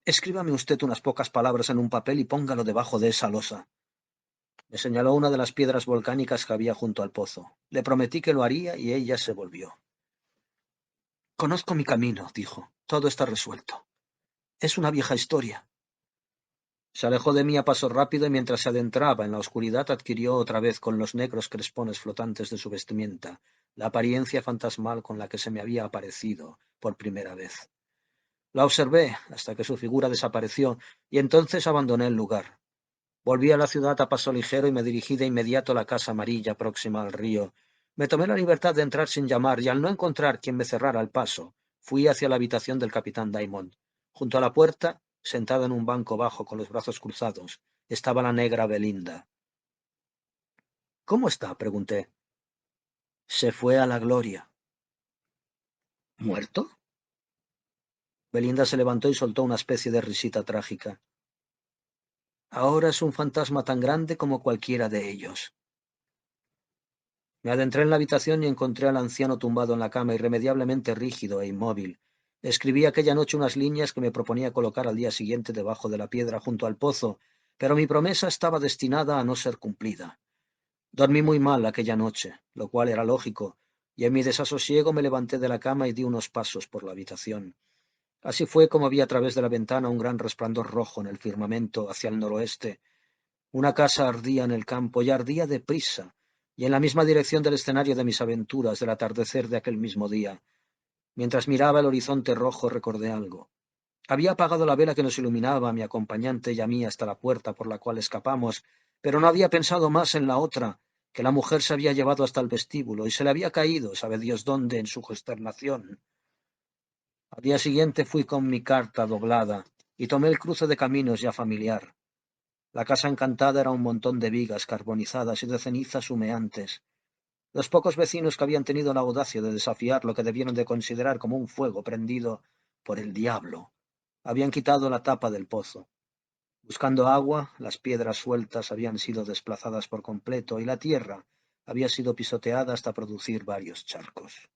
Escríbame usted unas pocas palabras en un papel y póngalo debajo de esa losa. Me señaló una de las piedras volcánicas que había junto al pozo. Le prometí que lo haría y ella se volvió. Conozco mi camino, dijo. Todo está resuelto. Es una vieja historia. Se alejó de mí a paso rápido y mientras se adentraba en la oscuridad adquirió otra vez con los negros crespones flotantes de su vestimenta la apariencia fantasmal con la que se me había aparecido por primera vez. La observé hasta que su figura desapareció y entonces abandoné el lugar. Volví a la ciudad a paso ligero y me dirigí de inmediato a la casa amarilla próxima al río. Me tomé la libertad de entrar sin llamar y al no encontrar quien me cerrara el paso, fui hacia la habitación del capitán Diamond. Junto a la puerta, sentada en un banco bajo con los brazos cruzados, estaba la negra Belinda. ¿Cómo está? Pregunté. Se fue a la gloria. ¿Muerto? Belinda se levantó y soltó una especie de risita trágica. Ahora es un fantasma tan grande como cualquiera de ellos. Me adentré en la habitación y encontré al anciano tumbado en la cama, irremediablemente rígido e inmóvil. Escribí aquella noche unas líneas que me proponía colocar al día siguiente debajo de la piedra junto al pozo, pero mi promesa estaba destinada a no ser cumplida. Dormí muy mal aquella noche, lo cual era lógico, y en mi desasosiego me levanté de la cama y di unos pasos por la habitación. Así fue como vi a través de la ventana un gran resplandor rojo en el firmamento hacia el noroeste. Una casa ardía en el campo y ardía deprisa, y en la misma dirección del escenario de mis aventuras del atardecer de aquel mismo día. Mientras miraba el horizonte rojo recordé algo. Había apagado la vela que nos iluminaba a mi acompañante y a mí hasta la puerta por la cual escapamos, pero no había pensado más en la otra, que la mujer se había llevado hasta el vestíbulo y se le había caído, sabe Dios dónde, en su consternación. Al día siguiente fui con mi carta doblada y tomé el cruce de caminos ya familiar. La casa encantada era un montón de vigas carbonizadas y de cenizas humeantes. Los pocos vecinos que habían tenido la audacia de desafiar lo que debieron de considerar como un fuego prendido por el diablo, habían quitado la tapa del pozo. Buscando agua, las piedras sueltas habían sido desplazadas por completo y la tierra había sido pisoteada hasta producir varios charcos.